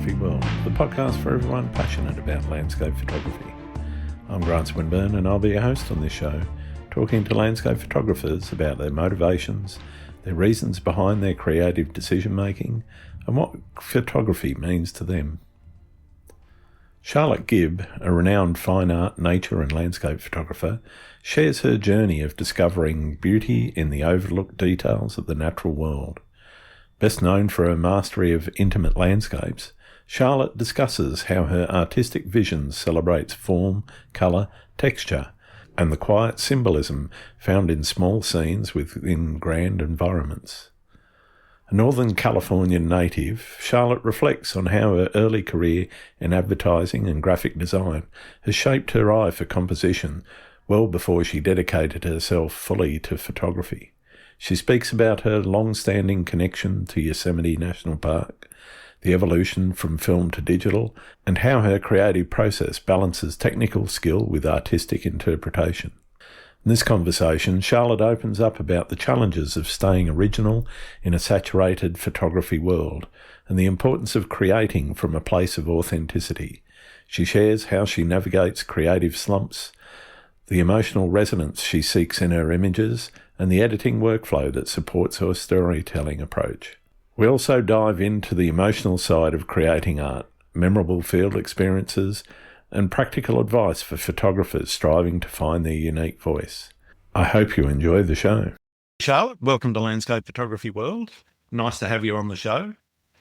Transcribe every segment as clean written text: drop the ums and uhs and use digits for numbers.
Photography World, the podcast for everyone passionate about landscape photography. I'm Grant Swinburne and I'll be your host on this show, talking to landscape photographers about their motivations, their reasons behind their creative decision making, and what photography means to them. Charlotte Gibb, a renowned fine art, nature and landscape photographer, shares her journey of discovering beauty in the overlooked details of the natural world. Best known for her mastery of intimate landscapes, Charlotte discusses how her artistic vision celebrates form, colour, texture, and the quiet symbolism found in small scenes within grand environments. A Northern California native, Charlotte reflects on how her early career in advertising and graphic design has shaped her eye for composition well before she dedicated herself fully to photography. She speaks about her long-standing connection to Yosemite National Park, the evolution from film to digital, and how her creative process balances technical skill with artistic interpretation. In this conversation, Charlotte opens up about the challenges of staying original in a saturated photography world and the importance of creating from a place of authenticity. She shares how she navigates creative slumps, the emotional resonance she seeks in her images, and the editing workflow that supports her storytelling approach. We also dive into the emotional side of creating art, memorable field experiences, and practical advice for photographers striving to find their unique voice. I hope you enjoy the show. Charlotte, welcome to Landscape Photography World. Nice to have you on the show.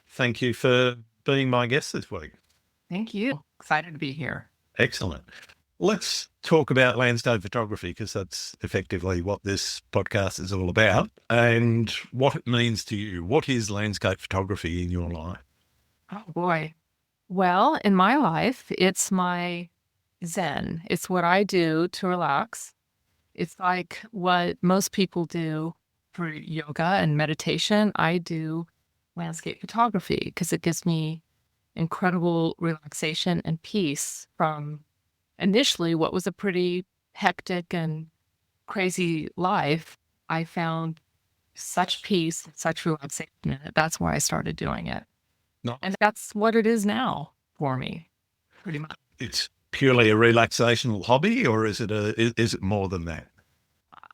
Thank you for being my guest this week. Thank you. Excited to be here. Excellent. Let's talk about landscape photography because that's effectively what this podcast is all about and what it means to you. What is landscape photography in your life? Oh, boy. Well, in my life, it's my zen. It's what I do to relax. It's like what most people do for yoga and meditation. I do landscape photography because it gives me incredible relaxation and peace from initially what was a pretty hectic and crazy life. I found such peace, such relaxation in it. That's why I started doing it. No. And that's what it is now for me, pretty much. It's purely a relaxational hobby, or is it more than that?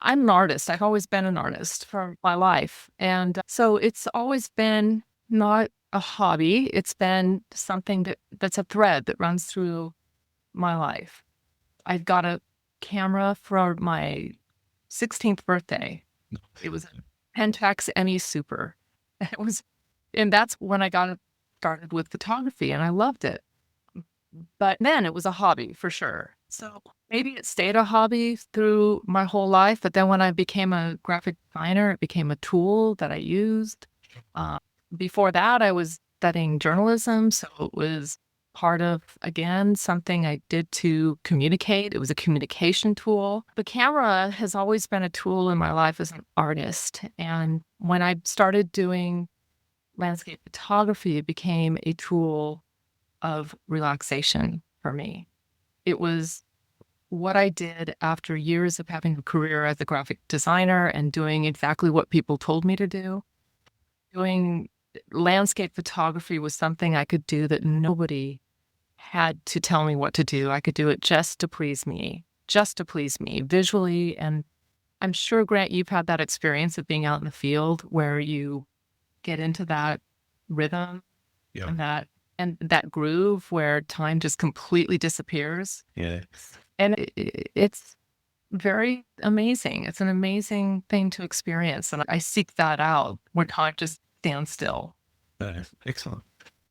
I'm an artist. I've always been an artist for my life. And so it's always been not a hobby. It's been something that's a thread that runs through my life. I've got a camera for my 16th birthday. It was a Pentax ME Super. And that's when I got started with photography, and I loved it. But then it was a hobby for sure. So maybe it stayed a hobby through my whole life, but then when I became a graphic designer, it became a tool that I used. Before that, I was studying journalism, so it was part of, again, something I did to communicate. It was a communication tool. The camera has always been a tool in my life as an artist. And when I started doing landscape photography, it became a tool of relaxation for me. It was what I did after years of having a career as a graphic designer and doing exactly what people told me to do. Doing landscape photography was something I could do that nobody had to tell me what to do. I could do it just to please me visually. And I'm sure, Grant, you've had that experience of being out in the field where you get into that rhythm and that groove where time just completely disappears. Yeah. And it's very amazing. It's an amazing thing to experience. And I seek that out where time just stands still. Excellent.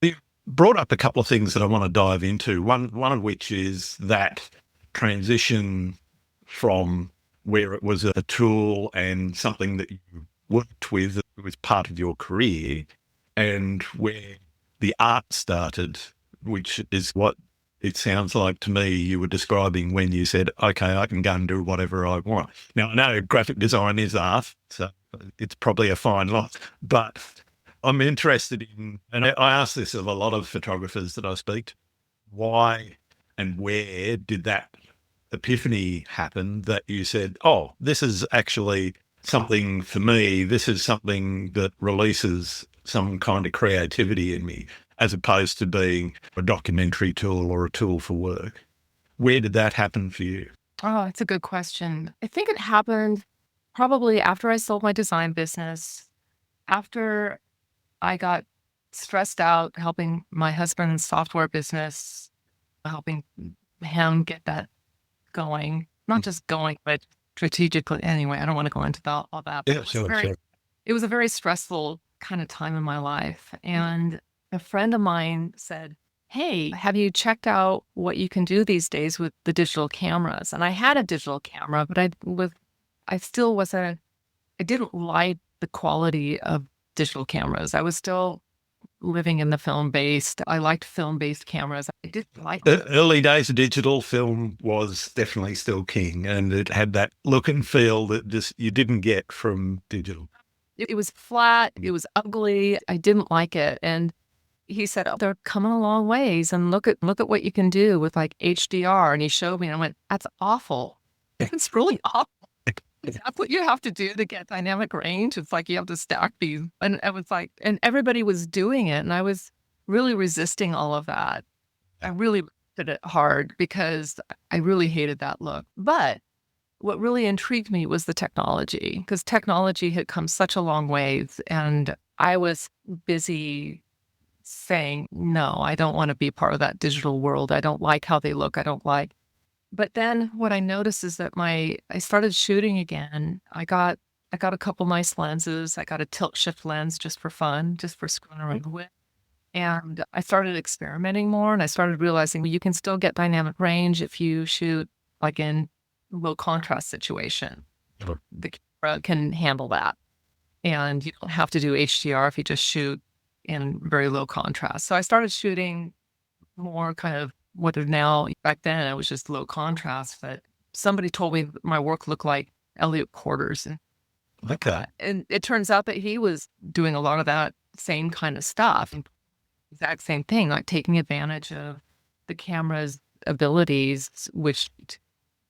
You brought up a couple of things that I want to dive into. One of which is that transition from where it was a tool and something that you worked with, it was part of your career, and where the art started, which is what it sounds like to me you were describing when you said, okay, I can go and do whatever I want. Now, I know graphic design is art, so it's probably a fine line, but I'm interested in, and I ask this of a lot of photographers that I speak to, why and where did that epiphany happen that you said, oh, this is actually something for me, this is something that releases some kind of creativity in me, as opposed to being a documentary tool or a tool for work. Where did that happen for you? Oh, it's a good question. I think it happened probably after I sold my design business, after I got stressed out helping my husband's software business, helping him get that going, not just going, but strategically. Anyway, I don't want to go into all that. But Yeah, sure. it was a very stressful kind of time in my life. And a friend of mine said, "Hey, have you checked out what you can do these days with the digital cameras?" And I had a digital camera, but I still wasn't, I didn't like the quality of digital cameras. I was still living in the I liked film-based cameras. I didn't like The early days of digital film was definitely still king, and it had that look and feel that just you didn't get from digital. it was flat, it was ugly. I didn't like it. And he said, "Oh, they're coming a long ways, and look at what you can do with like HDR." And he showed me, and I went, "That's awful. It's really awful. That's what you have to do to get dynamic range. It's like you have to stack these." And I was like, and everybody was doing it, and I was really resisting all of that. I really did it hard because I really hated that look. But what really intrigued me was the technology, because technology had come such a long ways, and I was busy saying, "No, I don't want to be part of that digital world. I don't like how they look. I don't like." But then what I noticed is that I started shooting again. I got a couple nice lenses. I got a tilt shift lens just for fun, just for screwing around with. And I started experimenting more, and I started realizing, well, you can still get dynamic range if you shoot like in low contrast situation. Sure. The camera can handle that. And you don't have to do HDR if you just shoot in very low contrast. So I started shooting more kind of what are now, back then it was just low contrast, but somebody told me my work looked like Elliot Porter's. Okay. And it turns out that he was doing a lot of that same kind of stuff, exact same thing, like taking advantage of the camera's abilities, which,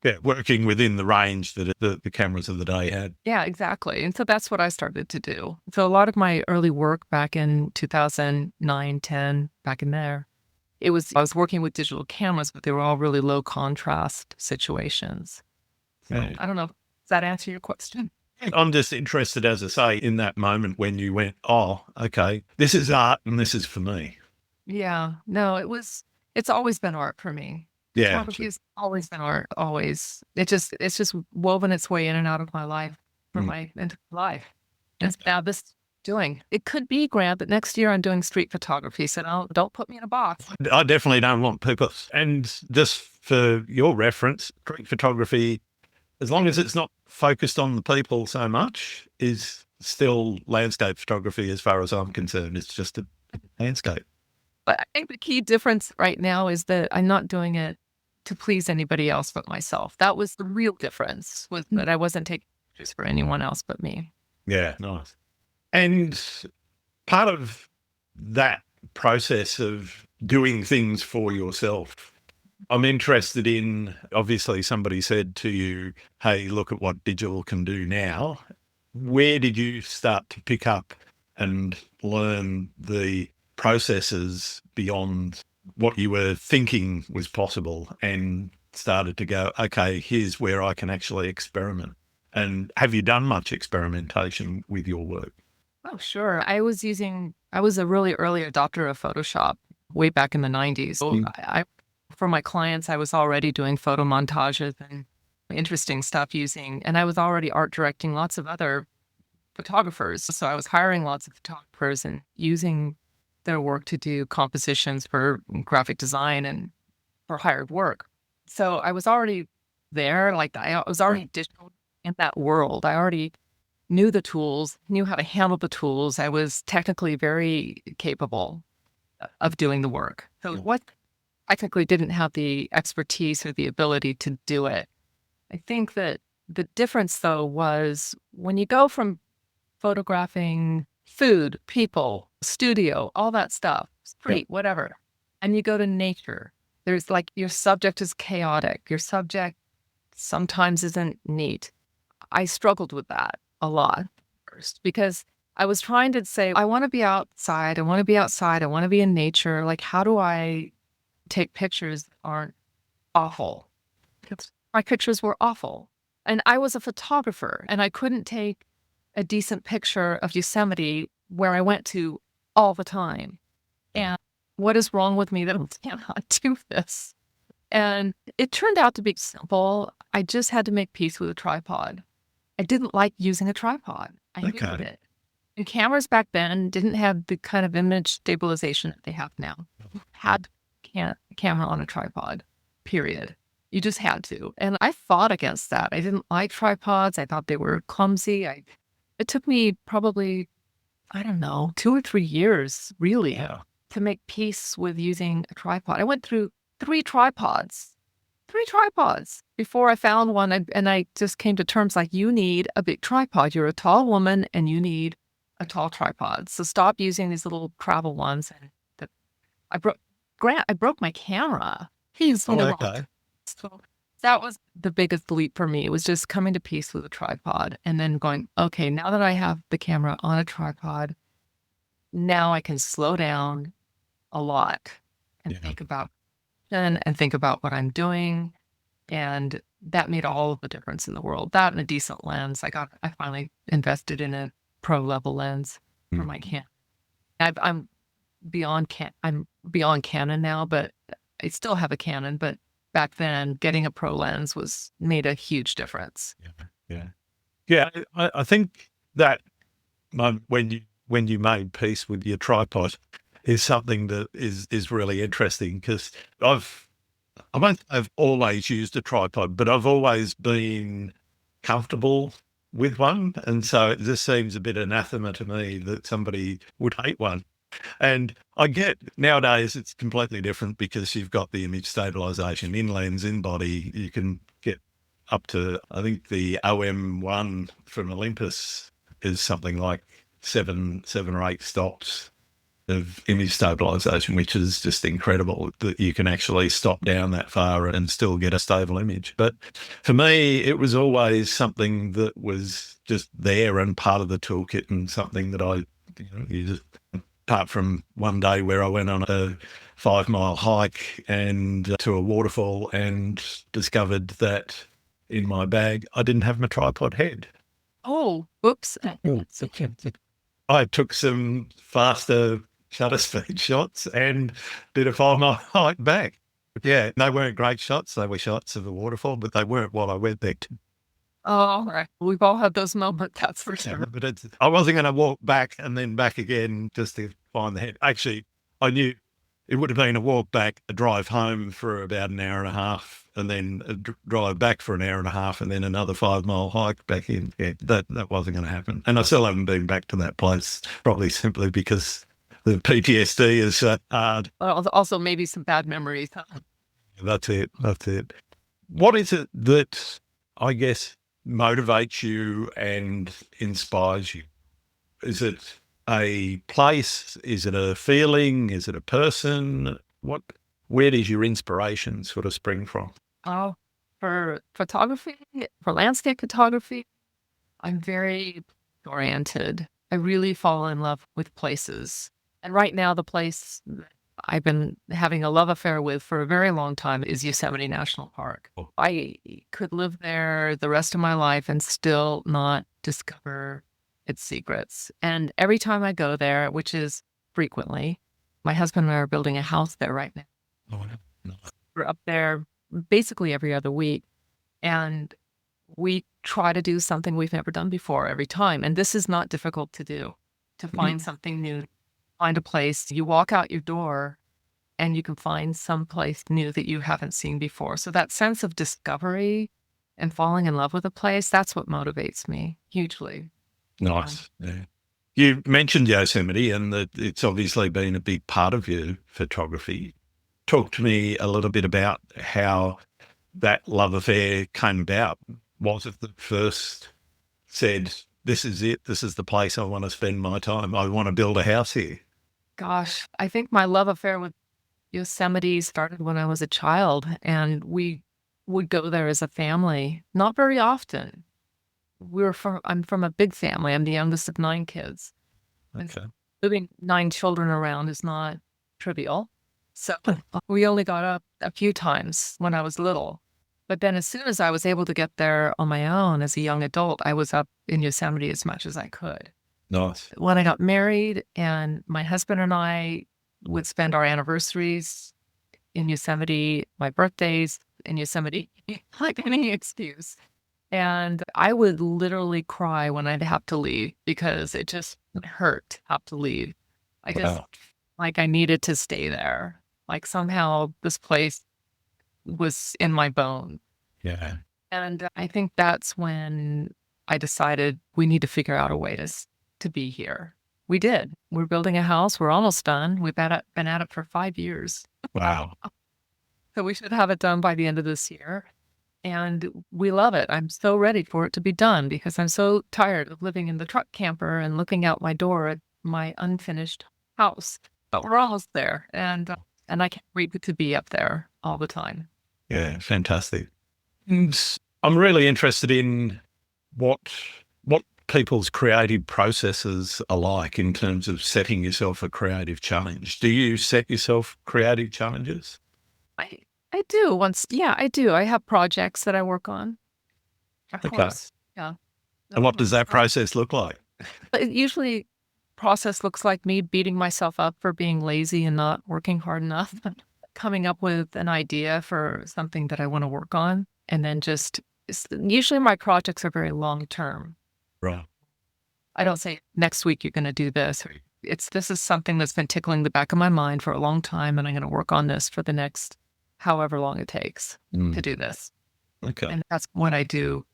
Yeah, working within the range that the cameras of the day had. yeah, exactly. And so that's what I started to do. So a lot of my early work back in 2009, 10, back in there, I was working with digital cameras, but they were all really low contrast situations. So Yeah. I don't know. Does that answer your question? I'm just interested, as I say, in that moment when you went, oh, okay, this is art and this is for me. Yeah. No, it's always been art for me. Yeah. Photography has always been art, always. It's just woven its way in and out of my life for my entire life. And now this doing. It could be, Grant, that next year I'm doing street photography, so don't put me in a box. I definitely don't want people. And just for your reference, street photography, as long as it's not focused on the people so much, is still landscape photography as far as I'm concerned. It's just a landscape. But I think the key difference right now is that I'm not doing it to please anybody else but myself. That was the real difference, was that I wasn't taking pictures for anyone else but me. Yeah, nice. And part of that process of doing things for yourself, I'm interested in, obviously somebody said to you, hey, look at what digital can do now. Where did you start to pick up and learn the processes beyond what you were thinking was possible and started to go, okay, here's where I can actually experiment? And have you done much experimentation with your work? Oh, sure. I was a really early adopter of Photoshop way back in the 90s. So for my clients, I was already doing photo montages and interesting stuff and I was already art directing lots of other photographers. So I was hiring lots of photographers and using their work to do compositions for graphic design and for hired work. So I was already there, like I was already digital in that world. I already knew the tools, knew how to handle the tools. I was technically very capable of doing the work. So what technically didn't have the expertise or the ability to do it. I think that the difference, though, was when you go from photographing food, people, studio, all that stuff, street, whatever, and you go to nature, there's like your subject is chaotic. Your subject sometimes isn't neat. I struggled with that a lot first because I was trying to say, I want to be outside. I want to be outside. I want to be in nature. Like, how do I take pictures that aren't awful? Because my pictures were awful. And I was a photographer, and I couldn't take a decent picture of Yosemite where I went to all the time. And what is wrong with me that I cannot do this? And it turned out to be simple. I just had to make peace with a tripod. I didn't like using a tripod. I hated it. And cameras back then didn't have the kind of image stabilization that they have now. You had a camera on a tripod, period. You just had to. And I fought against that. I didn't like tripods. I thought they were clumsy. It took me probably, I don't know, 2 or 3 years, really, to make peace with using a tripod. I went through 3 tripods before I found one. And I just came to terms like, you need a big tripod. You're a tall woman and you need a tall tripod. So stop using these little travel ones. And I broke my camera. So that was the biggest leap for me. It was just coming to peace with a tripod and then going, okay, now that I have the camera on a tripod, now I can slow down a lot and think about what I'm doing. And that made all of the difference in the world. That and a decent lens. I finally invested in a pro level lens for my Canon. I'm beyond Canon now, but I still have a Canon. But back then, getting a pro lens made a huge difference. Yeah. I think that when you made peace with your tripod is something that is really interesting, because I've always used a tripod, but I've always been comfortable with one. And so it just seems a bit anathema to me that somebody would hate one. And I get nowadays it's completely different because you've got the image stabilization in lens, in body. You can get up to, I think the OM1 from Olympus is something like 7 or 8 stops of image stabilization, which is just incredible that you can actually stop down that far and still get a stable image. But for me, it was always something that was just there and part of the toolkit, and something that apart from one day where I went on a 5-mile hike and to a waterfall and discovered that in my bag, I didn't have my tripod head. Oh, whoops. I took some faster shutter speed shots and did a 5-mile hike back. Yeah, they weren't great shots. They were shots of a waterfall, but they weren't what I went there to. Oh, right. We've all had those moments, that's for sure. Yeah, but I wasn't going to walk back and then back again just to find the head. Actually, I knew it would have been a walk back, a drive home for about an hour and a half, and then a drive back for an hour and a half, and then another 5-mile hike back in. Yeah, that wasn't going to happen. And I still haven't been back to that place, probably simply because the PTSD is hard. Also, maybe some bad memories. That's it. What is it that, I guess, motivates you and inspires you? Is it a place? Is it a feeling? Is it a person? Where does your inspiration sort of spring from? Oh, for photography, for landscape photography, I'm very oriented. I really fall in love with places. And right now, the place I've been having a love affair with for a very long time is Yosemite National Park. Oh. I could live there the rest of my life and still not discover its secrets. And every time I go there, which is frequently, my husband and I are building a house there right now. Oh, no. We're up there basically every other week. And we try to do something we've never done before every time. And this is not difficult to do, to find something new. Find a place, you walk out your door and you can find some place new that you haven't seen before. So that sense of discovery and falling in love with a place, that's what motivates me hugely. Nice. Yeah. You mentioned Yosemite and that it's obviously been a big part of your photography. Talk to me a little bit about how that love affair came about. Was it that first said, this is it, this is the place I want to spend my time, I want to build a house here? Gosh, I think my love affair with Yosemite started when I was a child, and we would go there as a family. Not very often. I'm from a big family. I'm the youngest of 9 kids. Okay. Moving 9 children around is not trivial. So we only got up a few times when I was little. But then as soon as I was able to get there on my own as a young adult, I was up in Yosemite as much as I could. Nice. When I got married and my husband and I would spend our anniversaries in Yosemite, my birthdays in Yosemite, like any excuse. And I would literally cry when I'd have to leave because it just hurt to have to leave. I just, Wow. like, I needed to stay there. Like, somehow this place was in my bones. Yeah. And I think that's when I decided we need to figure out a way to be here. We did. We're building a house. We're almost done. We've been at it for 5 years. Wow. So we should have it done by the end of this year. And we love it. I'm so ready for it to be done because I'm so tired of living in the truck camper and looking out my door at my unfinished house. But we're almost there. And I can't wait to be up there all the time. Yeah, fantastic. And I'm really interested in what people's creative processes are like in terms of setting yourself a creative challenge. Do you set yourself creative challenges? I do I do. I have projects that I work on. Of Okay. course. Yeah. And what does that process look like? But usually process looks like me beating myself up for being lazy and not working hard enough, coming up with an idea for something that I want to work on. And then usually my projects are very long term. Right. I don't say next week you're going to do this. This is something that's been tickling the back of my mind for a long time. And I'm going to work on this for the next however long it takes to do this. Okay. And that's what I do.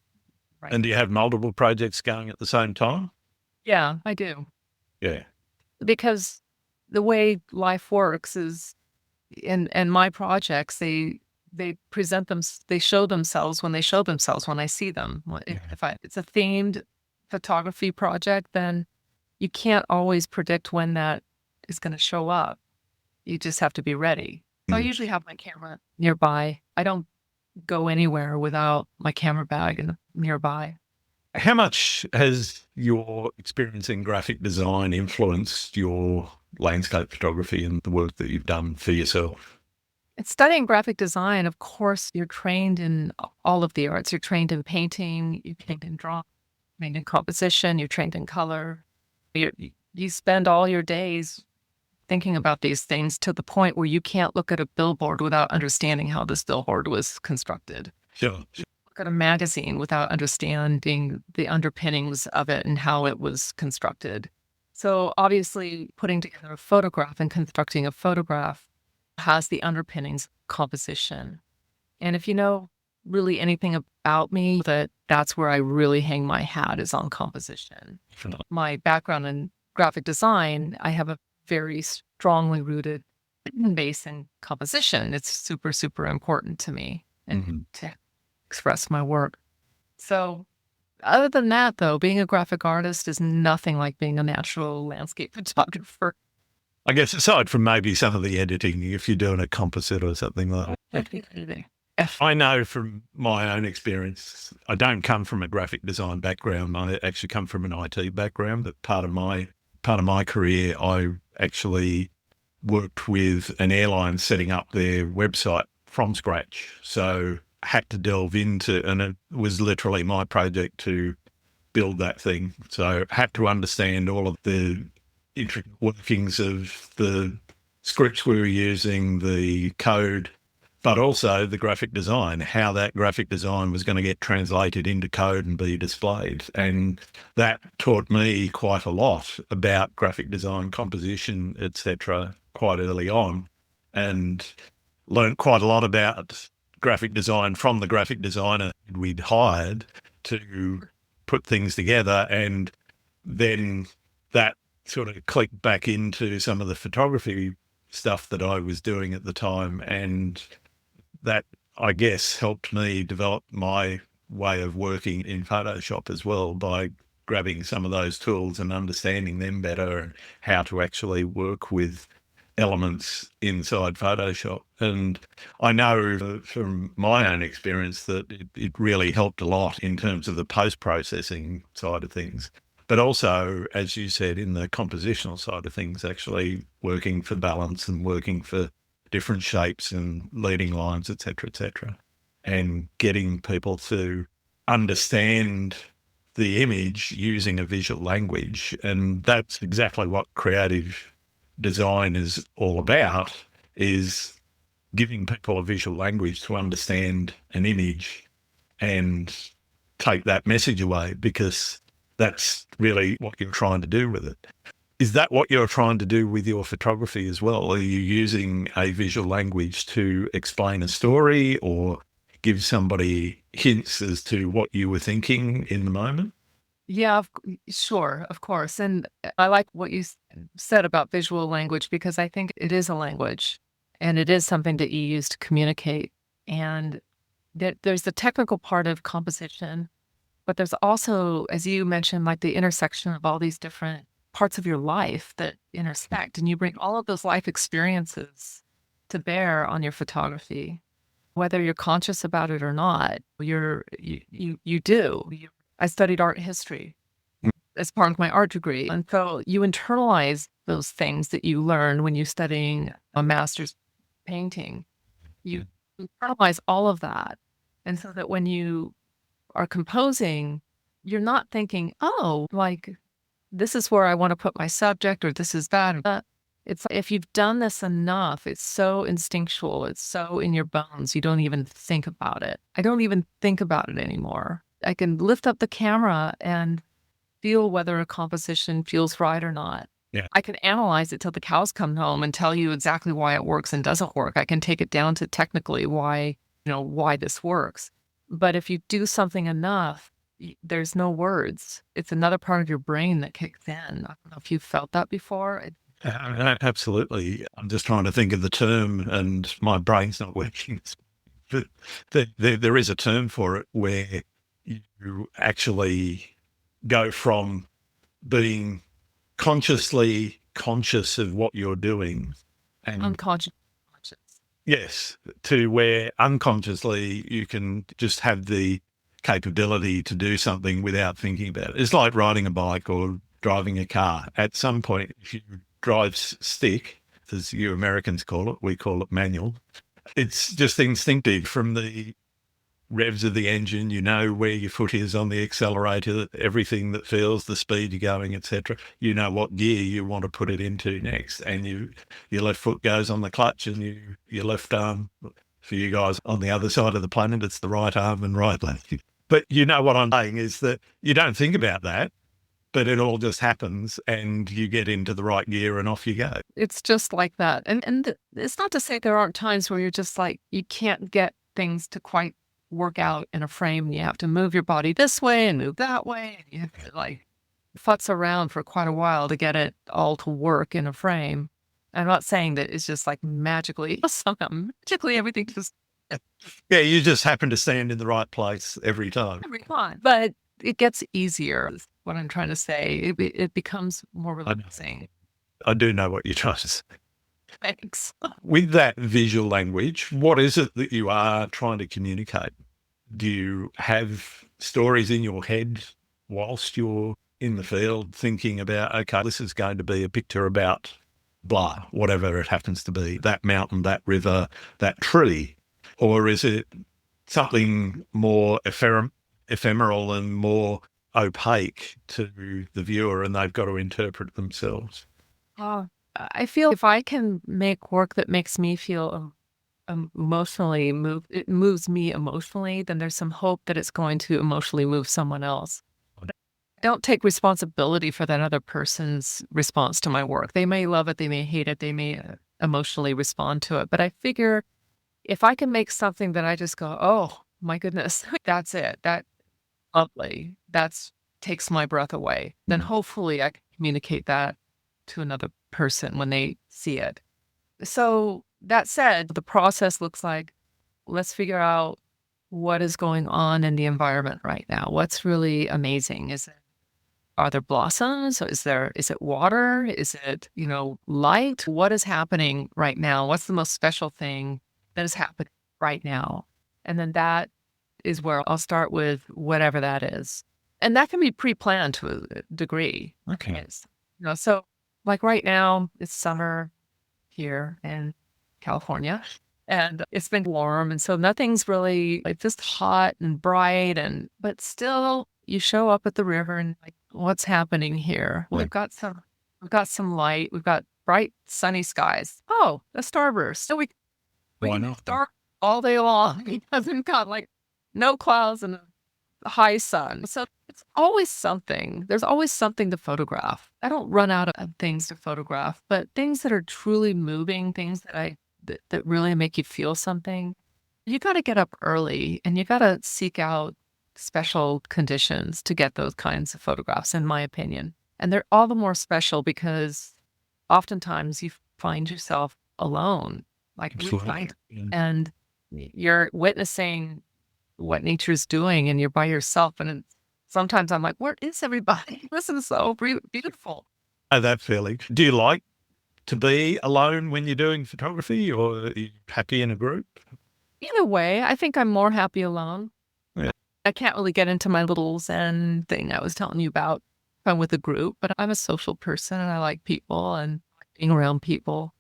Right. And do you have multiple projects going at the same time? Yeah, I do. Yeah. Because the way life works is in my projects, they present them, they show themselves when I see them. If it's a themed photography project, then you can't always predict when that is going to show up. You just have to be ready. So I usually have my camera nearby. I don't go anywhere without my camera bag nearby. How much has your experience in graphic design influenced your landscape photography and the work that you've done for yourself? In studying graphic design, of course, you're trained in all of the arts. You're trained in painting, you're trained in drawing, you're trained in composition, you're trained in color. You spend all your days thinking about these things to the point where you can't look at a billboard without understanding how this billboard was constructed. Sure. Look at a magazine without understanding the underpinnings of it and how it was constructed. So obviously putting together a photograph and constructing a photograph has the underpinnings of composition. And if you know really anything about me, that's where I really hang my hat is on composition. Sure. My background in graphic design, I have a very strongly rooted base in composition. It's super, super important to me and to express my work. So other than that, though, being a graphic artist is nothing like being a natural landscape photographer. I guess aside from maybe some of the editing, if you're doing a composite or something like that. I know from my own experience, I don't come from a graphic design background. I actually come from an IT background, but part of my career, I actually worked with an airline setting up their website from scratch. So I had to delve into, and it was literally my project to build that thing. So I had to understand all of the intricate workings of the scripts we were using, the code, but also the graphic design, how that graphic design was going to get translated into code and be displayed. And that taught me quite a lot about graphic design, composition, etc., quite early on, and learned quite a lot about graphic design from the graphic designer we'd hired to put things together. And then that sort of clicked back into some of the photography stuff that I was doing at the time. And that, I guess, helped me develop my way of working in Photoshop as well by grabbing some of those tools and understanding them better and how to actually work with elements inside Photoshop. And I know from my own experience that it really helped a lot in terms of the post-processing side of things. but also, as you said, in the compositional side of things, actually working for balance and working for different shapes and leading lines, et cetera, and getting people to understand the image using a visual language. And that's exactly what creative design is all about, is giving people a visual language to understand an image and take that message away, because that's really what you're trying to do with it. Is that what you're trying to do with your photography as well? Are you using a visual language to explain a story or give somebody hints as to what you were thinking in the moment? Yeah, sure, of course. And I like what you said about visual language, because I think it is a language and it is something that you use to communicate. And that there's the technical part of composition, but there's also, as you mentioned, like the intersection of all these different parts of your life that intersect, and you bring all of those life experiences to bear on your photography, whether you're conscious about it or not. You do. I studied art history as part of my art degree. And so you internalize those things that you learn when you're studying a master's painting. You internalize all of that. And so that when you are composing, you're not thinking, oh, like, this is where I want to put my subject, or this is that. Or that. It's if you've done this enough, it's so instinctual. It's so in your bones. You don't even think about it. I don't even think about it anymore. I can lift up the camera and feel whether a composition feels right or not. Yeah. I can analyze it till the cows come home and tell you exactly why it works and doesn't work. I can take it down to technically why this works. But if you do something enough, there's no words. It's another part of your brain that kicks in. I don't know if you've felt that before. Absolutely. I'm just trying to think of the term and my brain's not working. But there is a term for it where you actually go from being consciously conscious of what you're doing and Unconscious. yes, to where unconsciously you can just have the capability to do something without thinking about it. It's like riding a bike or driving a car. At some point, if you drive stick, as you Americans call it, we call it manual. It's just instinctive from the revs of the engine. You know where your foot is on the accelerator, everything that feels the speed you're going, etc. You know what gear you want to put it into next, and your left foot goes on the clutch, and your left arm, for you guys on the other side of the planet, it's the right arm and right leg. But you know what I'm saying is that you don't think about that, but it all just happens and you get into the right gear and off you go. It's just like that. And it's not to say there aren't times where you're just like, you can't get things to quite work out in a frame, and you have to move your body this way and move that way. And you have to like futz around for quite a while to get it all to work in a frame. I'm not saying that it's just like magically, somehow magically everything just Yeah, you just happen to stand in the right place every time. but it gets easier, is what I'm trying to say. It becomes more relaxing. I do know what you're trying to say. Thanks. With that visual language, what is it that you are trying to communicate? Do you have stories in your head whilst you're in the field thinking about, okay, this is going to be a picture about blah, whatever it happens to be, that mountain, that river, that tree? Or is it something more ephemeral and more opaque to the viewer, and they've got to interpret it themselves? I feel if I can make work that makes me feel emotionally moved, it moves me emotionally, then there's some hope that it's going to emotionally move someone else. I don't take responsibility for that other person's response to my work. They may love it, they may hate it, they may emotionally respond to it. But I figure if I can make something that I just go, oh my goodness, that's it. That lovely. That's takes my breath away. Then hopefully I can communicate that to another person when they see it. So that said, the process looks like, let's figure out what is going on in the environment right now. What's really amazing? Are there blossoms? Is it water? Is it, light? What is happening right now? What's the most special thing that is happening right now? And then that is where I'll start with whatever that is. And that can be pre-planned to a degree. Okay. Yes. So like right now, it's summer here in California, and it's been warm. And so nothing's really like just hot and bright. But still, you show up at the river and like, what's happening here? Yeah. We've got some light. We've got bright, sunny skies. Oh, a starburst. So we Why can not? start all day long because we've got like no clouds and a high sun. So it's always something. There's always something to photograph. I don't run out of things to photograph, but things that are truly moving, things that really make you feel something. You got to get up early and you got to seek out special conditions to get those kinds of photographs, in my opinion. And they're all the more special because oftentimes you find yourself alone, like we Absolutely. find, Yeah. and you're witnessing what nature's doing and you're by yourself. And sometimes I'm like, where is everybody? This is so beautiful. Oh, that feeling. Do you like to be alone when you're doing photography, or are you happy in a group? Either way, I think I'm more happy alone. Yeah. I can't really get into my little Zen thing I was telling you about if I'm with a group, but I'm a social person and I like people and being around people.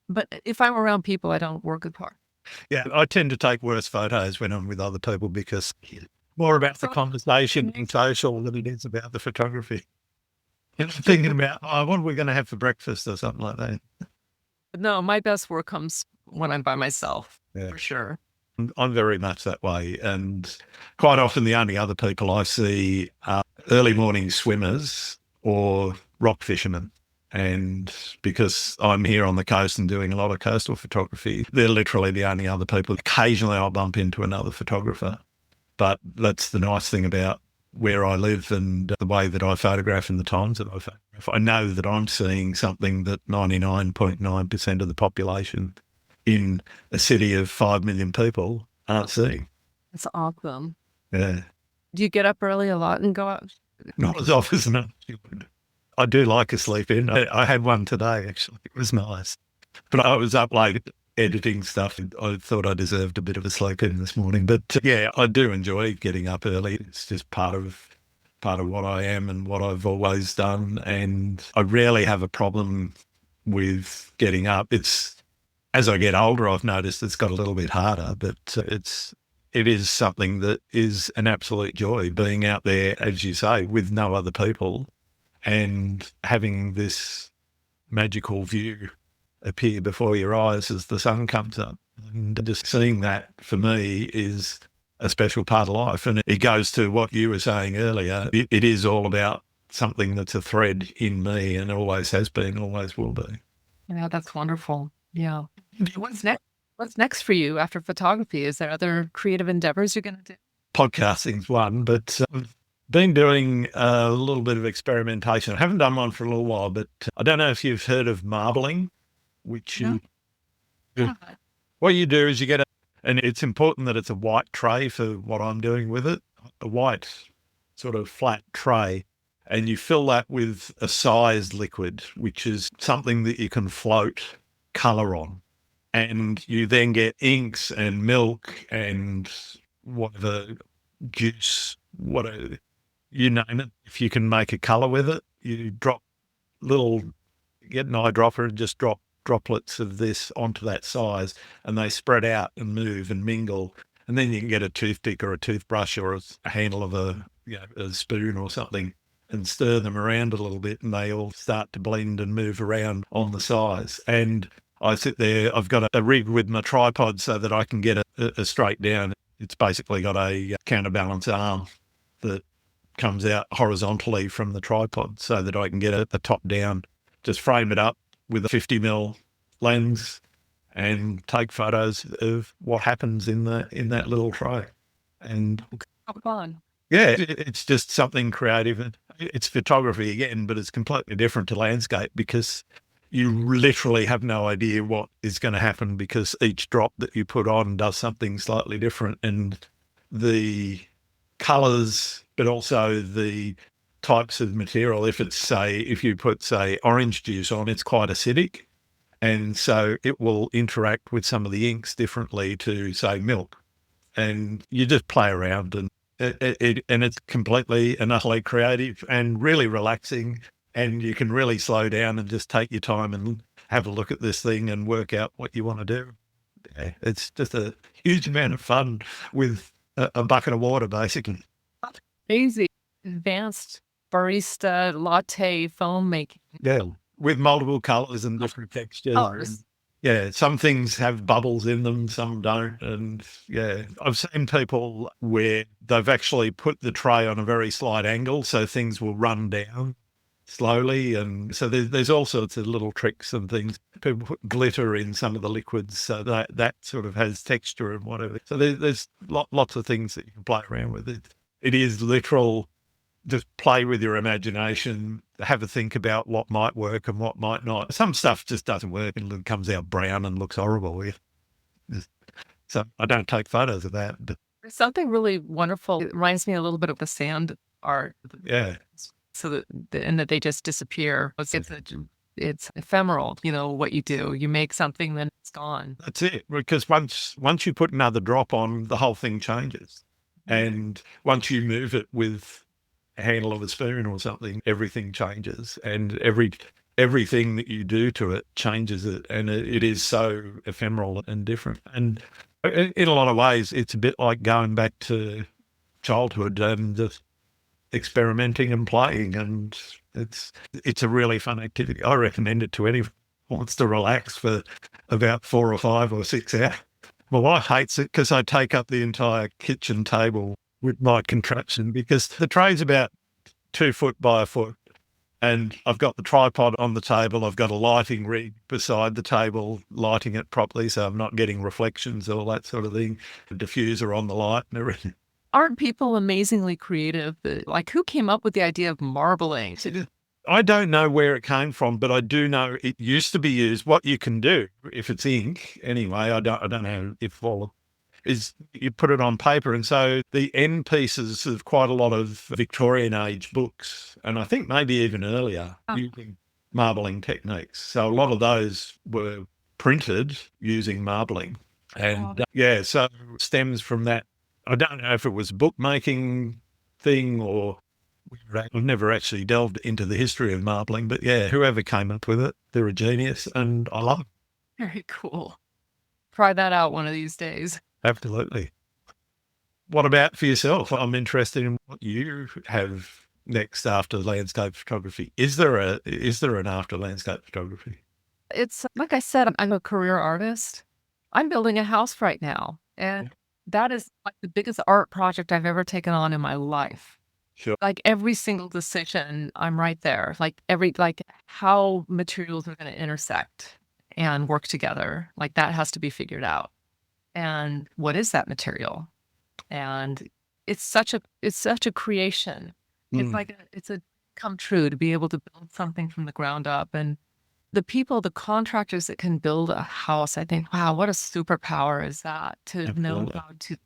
But if I'm around people, I don't work as hard. Yeah, I tend to take worse photos when I'm with other people because it's more about the conversation and social than it is about the photography. I'm thinking about, what are we going to have for breakfast or something like that. No, my best work comes when I'm by myself, Yeah. for sure. I'm very much that way. And quite often the only other people I see are early morning swimmers or rock fishermen. And because I'm here on the coast and doing a lot of coastal photography, they're literally the only other people. Occasionally I'll bump into another photographer. But that's the nice thing about where I live and the way that I photograph and the times that I photograph. I know that I'm seeing something that 99.9% of the population in a city of 5 million people aren't seeing. It's awesome. Yeah. Do you get up early a lot and go out? Not as often as you would. I do like a sleep in. I had one today, actually. It was nice. But I was up late editing stuff. I thought I deserved a bit of a sleep in this morning. But yeah, I do enjoy getting up early. It's just part of what I am and what I've always done. And I rarely have a problem with getting up. As I get older, I've noticed it's got a little bit harder, but it is something that is an absolute joy, being out there, as you say, with no other people and having this magical view appear before your eyes as the sun comes up. And just seeing that, for me, is a special part of life. And it goes to what you were saying earlier. It is all about something that's a thread in me and always has been, always will be. Yeah, that's wonderful. Yeah. What's next? What's next for you after photography? Is there other creative endeavors you're going to do? Podcasting's one, but I've been doing a little bit of experimentation. I haven't done one for a little while, but I don't know if you've heard of marbling, which what you do is you get and it's important that it's a white tray for what I'm doing with it, a white sort of flat tray, and you fill that with a sized liquid, which is something that you can float colour on. And you then get inks and milk and whatever juice, whatever, you name it. If you can make a colour with it, you get an eyedropper and just drop droplets of this onto that size, and they spread out and move and mingle. And then you can get a toothpick or a toothbrush or a handle of a spoon or something and stir them around a little bit, and they all start to blend and move around on the size. And I sit there, I've got a rig with my tripod so that I can get a straight down. It's basically got a counterbalance arm that comes out horizontally from the tripod so that I can get a top down, just frame it up with a 50mm lens and take photos of what happens in that little tray. And How fun. yeah, it's just something creative. It's photography again, but it's completely different to landscape because you literally have no idea what is going to happen because each drop that you put on does something slightly different. And the colours, but also the types of material, if you put, say, orange juice on, it's quite acidic. And so it will interact with some of the inks differently to, say, milk. And you just play around and And it's completely and utterly creative and really relaxing. And you can really slow down and just take your time and have a look at this thing and work out what you want to do. Yeah, it's just a huge amount of fun with a bucket of water, basically. Crazy. Advanced barista latte foam making. Yeah, with multiple colours and different textures. Colors. Yeah, some things have bubbles in them, some don't. And yeah, I've seen people where they've actually put the tray on a very slight angle so things will run down slowly. And so there's all sorts of little tricks and things. People put glitter in some of the liquids so that sort of has texture and whatever. So there's lots of things that you can play around with. It is literal. Just play with your imagination, have a think about what might work and what might not. Some stuff just doesn't work and it comes out brown and looks horrible. So I don't take photos of that. But There's something really wonderful. It reminds me a little bit of the sand art. yeah, So that they just disappear. It's ephemeral, what you do. You make something, then it's gone. that's it. Because once you put another drop on, the whole thing changes. And once you move it with a handle of a spoon or something, everything changes. And everything that you do to it changes it. And it is so ephemeral and different. And in a lot of ways, it's a bit like going back to childhood and just experimenting and playing. And it's a really fun activity. I recommend it to anyone who wants to relax for about 4 or 5 or 6 hours. My wife hates it because I take up the entire kitchen table with my contraption because the tray's about 2 foot by a foot. And I've got the tripod on the table. I've got a lighting rig beside the table, lighting it properly so I'm not getting reflections, all that sort of thing. A diffuser on the light and everything. Aren't people amazingly creative? Like, who came up with the idea of marbling? I don't know where it came from, but I do know it used to be used. What you can do, if it's ink, anyway, I don't know if all is you put it on paper. And so the end pieces of quite a lot of Victorian age books, and I think maybe even earlier, using marbling techniques. So a lot of those were printed using marbling. And so it stems from that. I don't know if it was a bookmaking thing or I've never actually delved into the history of marbling, but yeah, whoever came up with it, they're a genius and I love it. Very cool. Try that out one of these days. Absolutely. What about for yourself? I'm interested in what you have next after landscape photography. Is there an after landscape photography? It's like I said, I'm a career artist. I'm building a house right now. And that is like the biggest art project I've ever taken on in my life. Sure. Like every single decision, I'm right there. Like how materials are going to intersect and work together. Like that has to be figured out. And what is that material? And it's such a creation. It's like it's a come true to be able to build something from the ground up. And the contractors that can build a house, I think, wow, what a superpower is that to know how to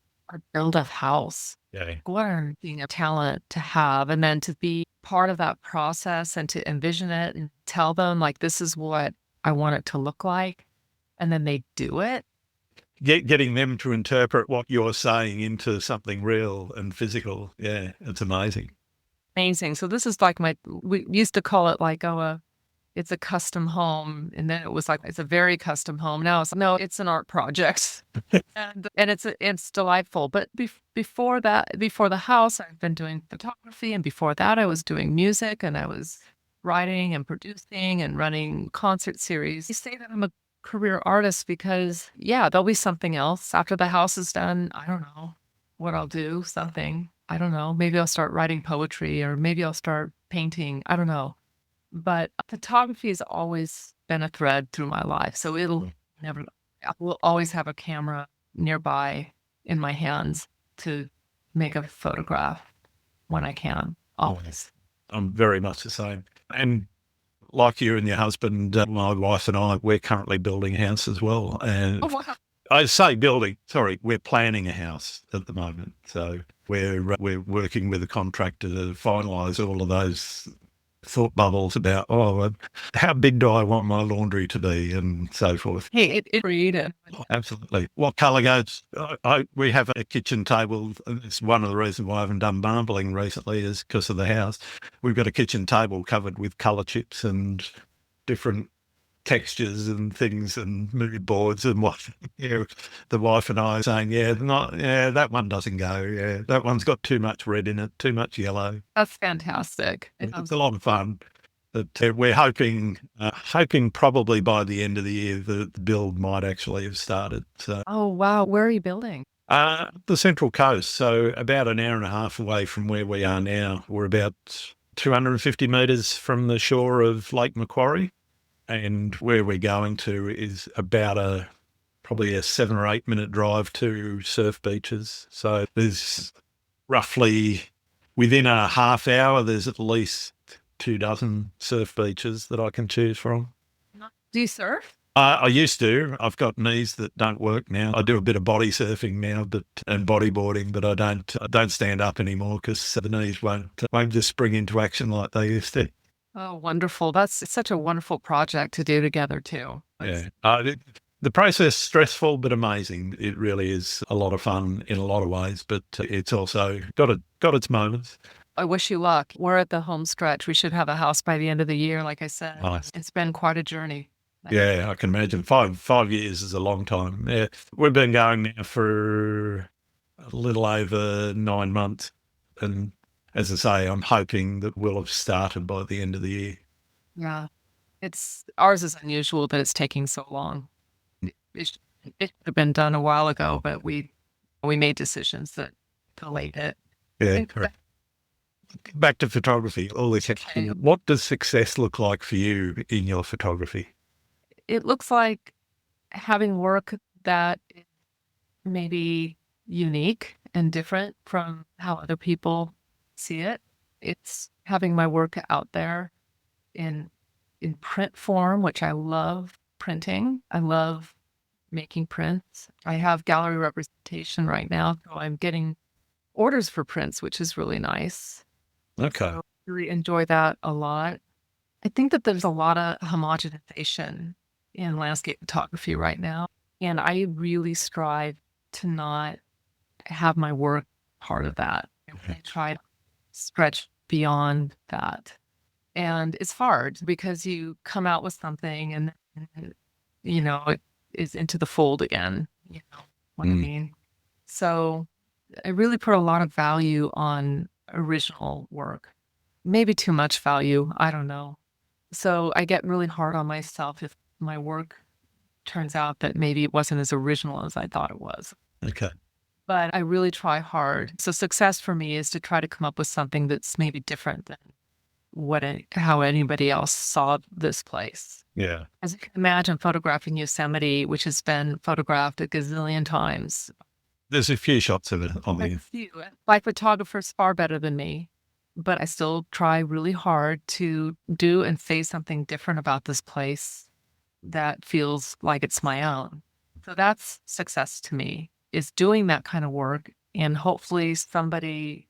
build a house. Yeah. What a talent to have. And then to be part of that process and to envision it and tell them, like, this is what I want it to look like. And then they do it. Getting them to interpret what you're saying into something real and physical. Yeah, it's amazing. Amazing. So this is like we used to call it like, it's a custom home. And then it was like, it's a very custom home. Now it's it's an art project. and it's delightful. But before the house, I've been doing photography. And before that, I was doing music and I was writing and producing and running concert series. You say that I'm a career artist because, there'll be something else after the house is done. I don't know what I'll do, something. I don't know. Maybe I'll start writing poetry or maybe I'll start painting. I don't know. But photography has always been a thread through my life. So I will always have a camera nearby in my hands to make a photograph when I can. Always. I'm very much the same. And like you and your husband, my wife and I, we're currently building a house as well. And I say building, sorry, we're planning a house at the moment. So we're working with a contractor to finalise all of those thought bubbles about, how big do I want my laundry to be and so forth. Hey, it's creative. Absolutely. What colour goes? We have a kitchen table. And it's one of the reasons why I haven't done marbling recently is because of the house. We've got a kitchen table covered with colour chips and different textures and things and mood boards and what. The wife and I are saying, that one doesn't go. Yeah, that one's got too much red in it, too much yellow. That's fantastic. It's a lot of fun. But we're hoping probably by the end of the year the build might actually have started. So, Oh, wow. Where are you building? the Central Coast, so about an hour and a half away from where we are now. We're about 250 metres from the shore of Lake Macquarie, and where we're going to is about probably a 7 or 8 minute drive to surf beaches. So there's roughly within a half hour, there's at least 24 surf beaches that I can choose from. Do you surf? I used to. I've got knees that don't work now. I do a bit of body surfing now, and bodyboarding, but I don't stand up anymore because the knees won't just spring into action like they used to. Oh, wonderful. That's such a wonderful project to do together too. Yeah. The process is stressful but amazing. It really is a lot of fun in a lot of ways, but it's also got its moments. I wish you luck. We're at the home stretch. We should have a house by the end of the year, like I said. Nice. It's been quite a journey. Yeah, I can imagine. 5 years is a long time. Yeah, we've been going now for a little over 9 months, and as I say, I'm hoping that we'll have started by the end of the year. Yeah. Ours is unusual that it's taking so long. It should have been done a while ago, but we made decisions that delayed it. Yeah, correct. Back to photography. What does success look like for you in your photography? It looks like having work that is maybe unique and different from how other people see it. It's having my work out there in print form, which I love printing. I love making prints. I have gallery representation right now, so I'm getting orders for prints, which is really nice. Okay. So I really enjoy that a lot. I think that there's a lot of homogenization in landscape photography right now. And I really strive to not have my work part of that. I try to stretch beyond that. And it's hard because you come out with something and it is into the fold again. You know what I mean? So I really put a lot of value on original work. Maybe too much value. I don't know. So I get really hard on myself if my work turns out that maybe it wasn't as original as I thought it was. Okay. But I really try hard. So success for me is to try to come up with something that's maybe different than how anybody else saw this place. Yeah. As you can imagine, photographing Yosemite, which has been photographed a gazillion times. There's a few shots of it on A the. few. By photographers far better than me. But I still try really hard to do and say something different about this place that feels like it's my own. So that's success to me, is doing that kind of work and hopefully somebody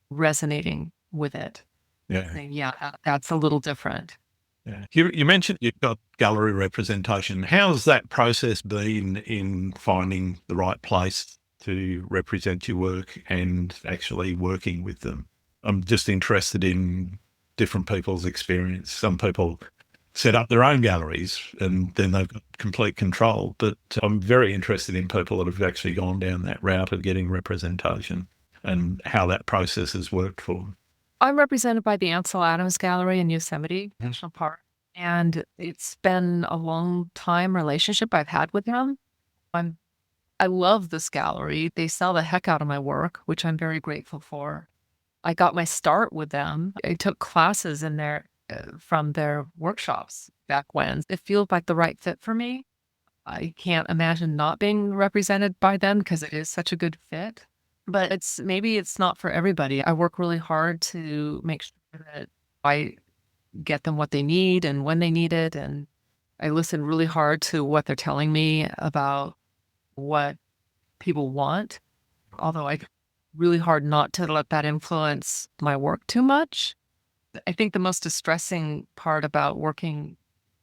resonating with it. Yeah. Saying, that's a little different. Yeah. You mentioned you've got gallery representation. How's that process been in finding the right place to represent your work and actually working with them? I'm just interested in different people's experience. Some people set up their own galleries and then they've got complete control. But I'm very interested in people that have actually gone down that route of getting representation and how that process has worked for them. I'm represented by the Ansel Adams Gallery in Yosemite National Park, and it's been a long time relationship I've had with them. I love this gallery. They sell the heck out of my work, which I'm very grateful for. I got my start with them. I took classes in there from their workshops back when. It feels like the right fit for me. I can't imagine not being represented by them because it is such a good fit. But maybe it's not for everybody. I work really hard to make sure that I get them what they need and when they need it. And I listen really hard to what they're telling me about what people want. Although I really hard not to let that influence my work too much. I think the most distressing part about working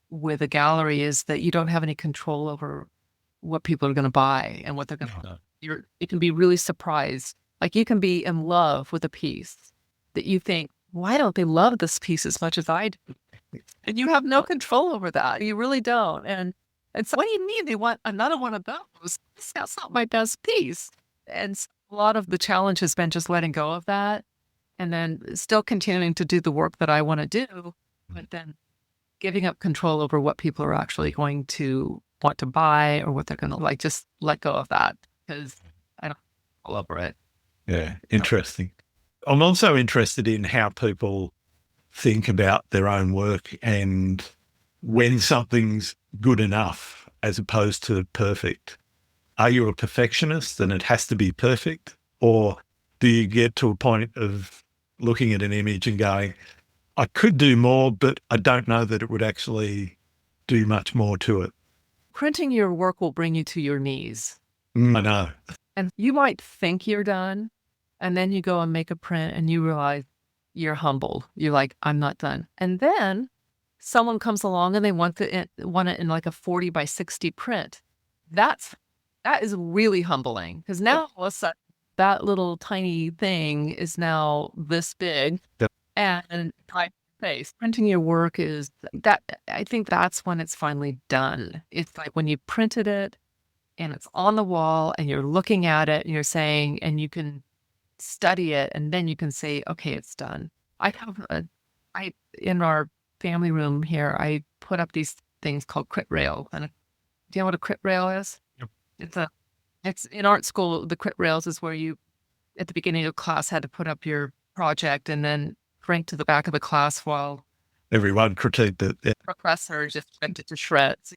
with a gallery is that you don't have any control over what people are going to buy and what they're going to. You can be really surprised. Like you can be in love with a piece that you think, why don't they love this piece as much as I do? And you have no control over that. You really don't. And so, what do you mean they want another one of those? That's not my best piece. And so a lot of the challenge has been just letting go of that, and then still continuing to do the work that I want to do, but then giving up control over what people are actually going to want to buy or what they're going to like. Just let go of that because I don't all over it. Yeah, interesting. I'm also interested in how people think about their own work and when something's good enough as opposed to perfect. Are you a perfectionist and it has to be perfect? Or do you get to a point of looking at an image and going, I could do more, but I don't know that it would actually do much more to it? Printing your work will bring you to your knees. I know. And you might think you're done, and then you go and make a print and you realize you're humbled. You're like, I'm not done. And then someone comes along and they want it in like a 40 by 60 print. That is really humbling because now all of a sudden that little tiny thing is now this big. Yep. And type face. Printing your work is that. I think that's when it's finally done. It's like when you printed it and it's on the wall and you're looking at it and you're saying, and you can study it and then you can say, okay, it's done. In our family room here, I put up these things called crit rail. And do you know what a crit rail is? Yep. It's in art school. The crit rails is where you, at the beginning of class, had to put up your project and then bring to the back of the class while everyone critiqued it. Yeah. The professor just went it to shreds.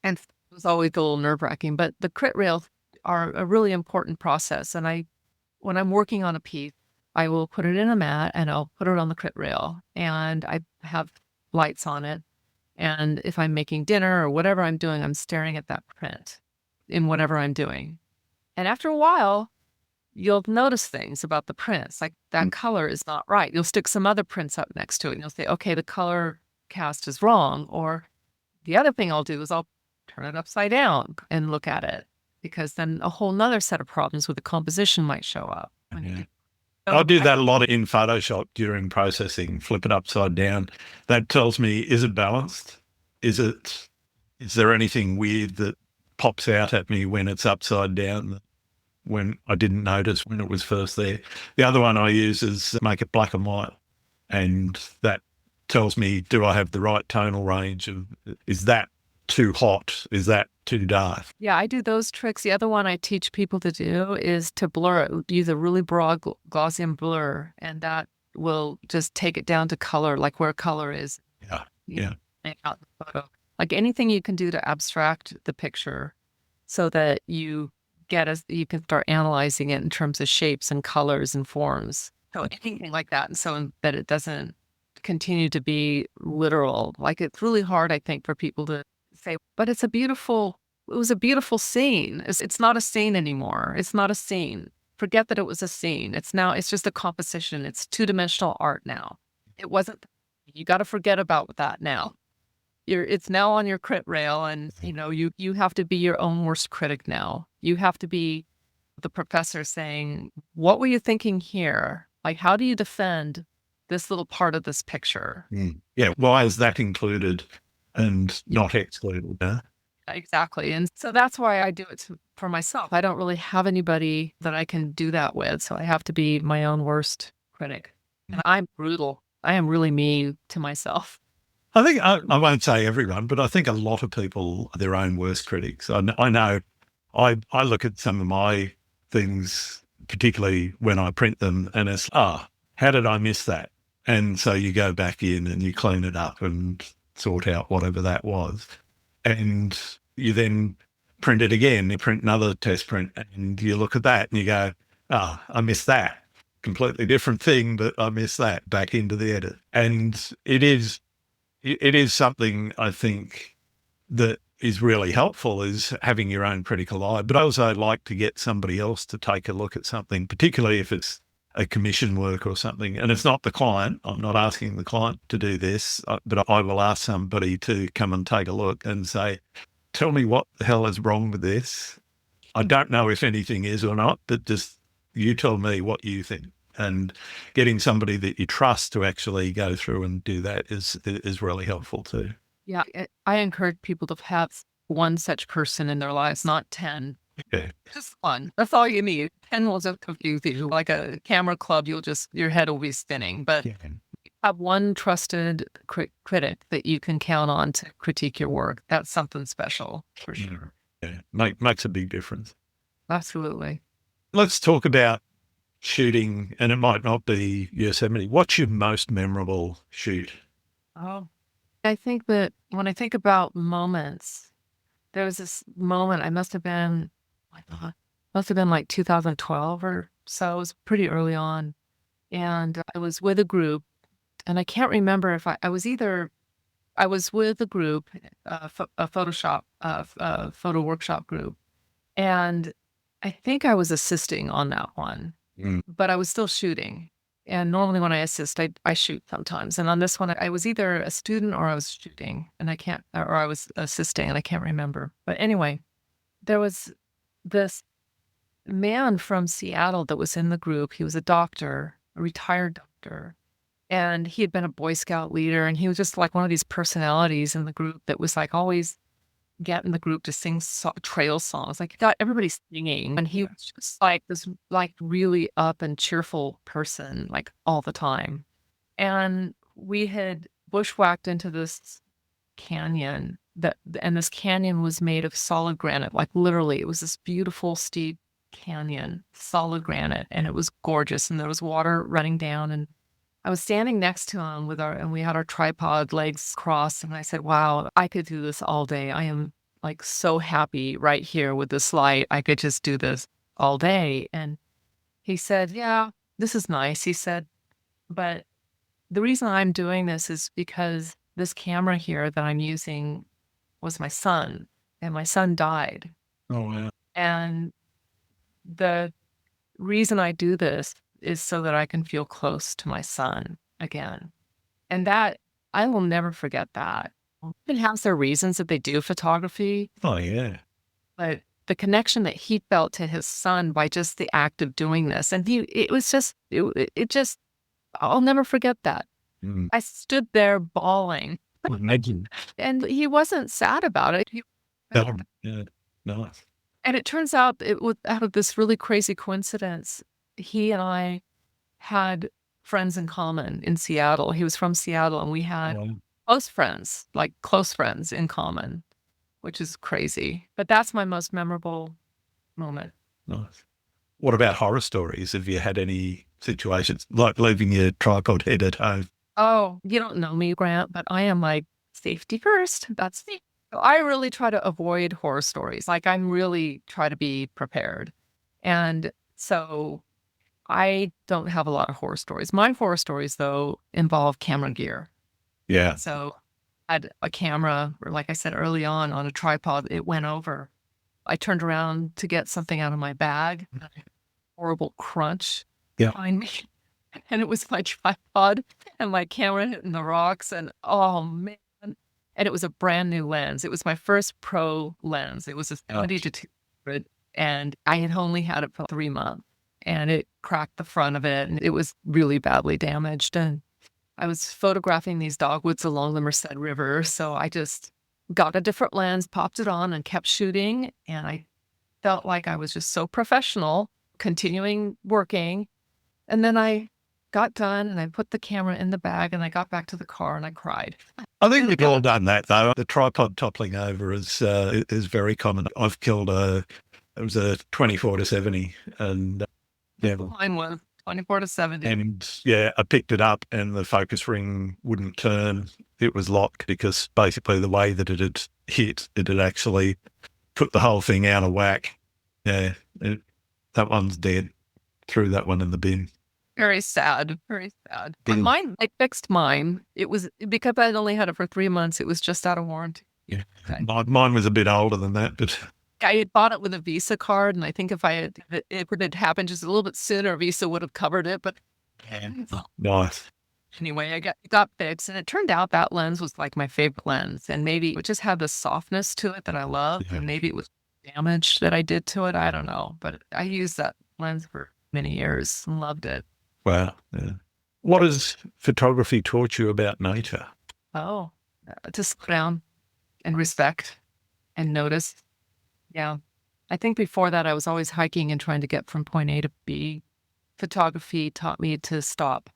And it was always a little nerve-wracking. But the crit rails are a really important process. And when I'm working on a piece, I will put it in a mat and I'll put it on the crit rail. And I have lights on it. And if I'm making dinner or whatever I'm doing, I'm staring at that print in whatever I'm doing. And after a while, you'll notice things about the prints, like that color is not right. You'll stick some other prints up next to it and you'll say, okay, the color cast is wrong. Or the other thing I'll do is I'll turn it upside down and look at it, because then a whole nother set of problems with the composition might show up. Yeah. I do that a lot in Photoshop during processing, flip it upside down. That tells me, is it balanced? Is there anything weird that pops out at me when it's upside down when I didn't notice when it was first there? The other one I use is make it black and white. And that tells me, do I have the right tonal range? Is that too hot? Is that too dark? Yeah, I do those tricks. The other one I teach people to do is to blur it. Use a really broad Gaussian blur, and that will just take it down to color, like where color is. Yeah. Make out the photo. Like anything you can do to abstract the picture so that you can start analyzing it in terms of shapes and colors and forms. So anything like that, and so that it doesn't continue to be literal. Like it's really hard, I think, for people to say, but it was a beautiful scene. It's not a scene anymore. It's not a scene. Forget that it was a scene. It's just a composition. It's two-dimensional art now. It wasn't, you got to forget about that now. It's now on your crit rail, and you have to be your own worst critic now. You have to be the professor saying, what were you thinking here? Like, how do you defend this little part of this picture? Yeah. Why is that included and not excluded? Huh? Exactly. And so that's why I do it for myself. I don't really have anybody that I can do that with. So I have to be my own worst critic. And I'm brutal. I am really mean to myself. I think, I won't say everyone, but I think a lot of people are their own worst critics. I know I look at some of my things, particularly when I print them, and it's, how did I miss that? And so you go back in and you clean it up and sort out whatever that was. And you then print it again, you print another test print, and you look at that and you go, I missed that. Completely different thing, but I missed that, back into the edit. And it is something I think that is really helpful, is having your own critical eye. But I also like to get somebody else to take a look at something, particularly if it's a commission work or something, and it's not the client. I'm not asking the client to do this, but I will ask somebody to come and take a look and say, tell me what the hell is wrong with this. I don't know if anything is or not, but just you tell me what you think. And getting somebody that you trust to actually go through and do that is really helpful too. Yeah, I encourage people to have one such person in their lives, not 10. Yeah. Just one. That's all you need. 10 will just confuse you. Like a camera club, your head will be spinning. But have one trusted critic that you can count on to critique your work. That's something special for sure. Yeah, makes a big difference. Absolutely. Let's talk about shooting, and it might not be Yosemite. What's your most memorable shoot? Oh, I think that when I think about moments, there was this moment, must have been like 2012 or so. It was pretty early on. And I was with a group, and I can't remember if I was with a group, a photo workshop group. And I think I was assisting on that one, but I was still shooting. And normally when I assist, I shoot sometimes. And on this one, I was either a student or I was shooting, and I was assisting, and I can't remember. But anyway, there was this man from Seattle that was in the group. He was a doctor, a retired doctor, and he had been a Boy Scout leader. And he was just like one of these personalities in the group that was like always getting the group to sing trail songs. Like, he got everybody singing, and he was just like this like really up and cheerful person, like all the time. And we had bushwhacked into this canyon and this canyon was made of solid granite. Like literally, it was this beautiful steep canyon, solid granite, and it was gorgeous. And there was water running down, and I was standing next to him and we had our tripod legs crossed. And I said, wow, I could do this all day. I am like so happy right here with this light. I could just do this all day. And he said, yeah, this is nice. He said, but the reason I'm doing this is because this camera here that I'm using was my son, and my son died. Oh, wow. And the reason I do this is so that I can feel close to my son again. And that, I will never forget that. It has their reasons that they do photography. Oh, yeah. But the connection that he felt to his son by just the act of doing this. And I'll never forget that. I stood there bawling. Imagine. And he wasn't sad about it. Yeah, nice. And it turns out out of this really crazy coincidence, he and I had friends in common in Seattle. He was from Seattle, and we had close friends in common, which is crazy. But that's my most memorable moment. Nice. What about horror stories? Have you had any situations like leaving your tripod head at home? Oh, you don't know me, Grant, but I am like safety first. That's me. So I really try to avoid horror stories. Like, I'm really try to be prepared. And so I don't have a lot of horror stories. My horror stories, though, involve camera gear. Yeah. So I had a camera, or like I said early on a tripod, it went over. I turned around to get something out of my bag. Horrible crunch behind me. And it was my tripod and my camera hitting the rocks. And oh, man. And it was a brand new lens. It was my first pro lens. It was a 70 to 200. And I had only had it for 3 months. And it cracked the front of it. And it was really badly damaged. And I was photographing these dogwoods along the Merced River. So I just got a different lens, popped it on, and kept shooting. And I felt like I was just so professional, continuing working. And then I got done, and I put the camera in the bag, and I got back to the car, and I cried. I think we've all done that, though. The tripod toppling over is very common. I've killed it was a 24 to 70, and mine was 24 to 70. And I picked it up, and the focus ring wouldn't turn. It was locked because basically the way that it had hit, it had actually put the whole thing out of whack. Yeah, that one's dead. Threw that one in the bin. Very sad. Very sad. But mine, I fixed mine. It was because I'd only had it for 3 months. It was just out of warranty. Yeah. Okay. Mine was a bit older than that, but I had bought it with a Visa card, and I think if it would have happened just a little bit sooner, Visa would have covered it. But Nice. anyway, it got fixed, and it turned out that lens was like my favorite lens, and maybe it just had the softness to it that I love, Yeah. and maybe it was damage that I did to it. I don't know, but I used that lens for many years and loved it. Wow. Yeah. What has photography taught you about nature? Oh, to slow down and respect and notice. Yeah. I think before that, I was always hiking and trying to get from point A to B. Photography taught me to stop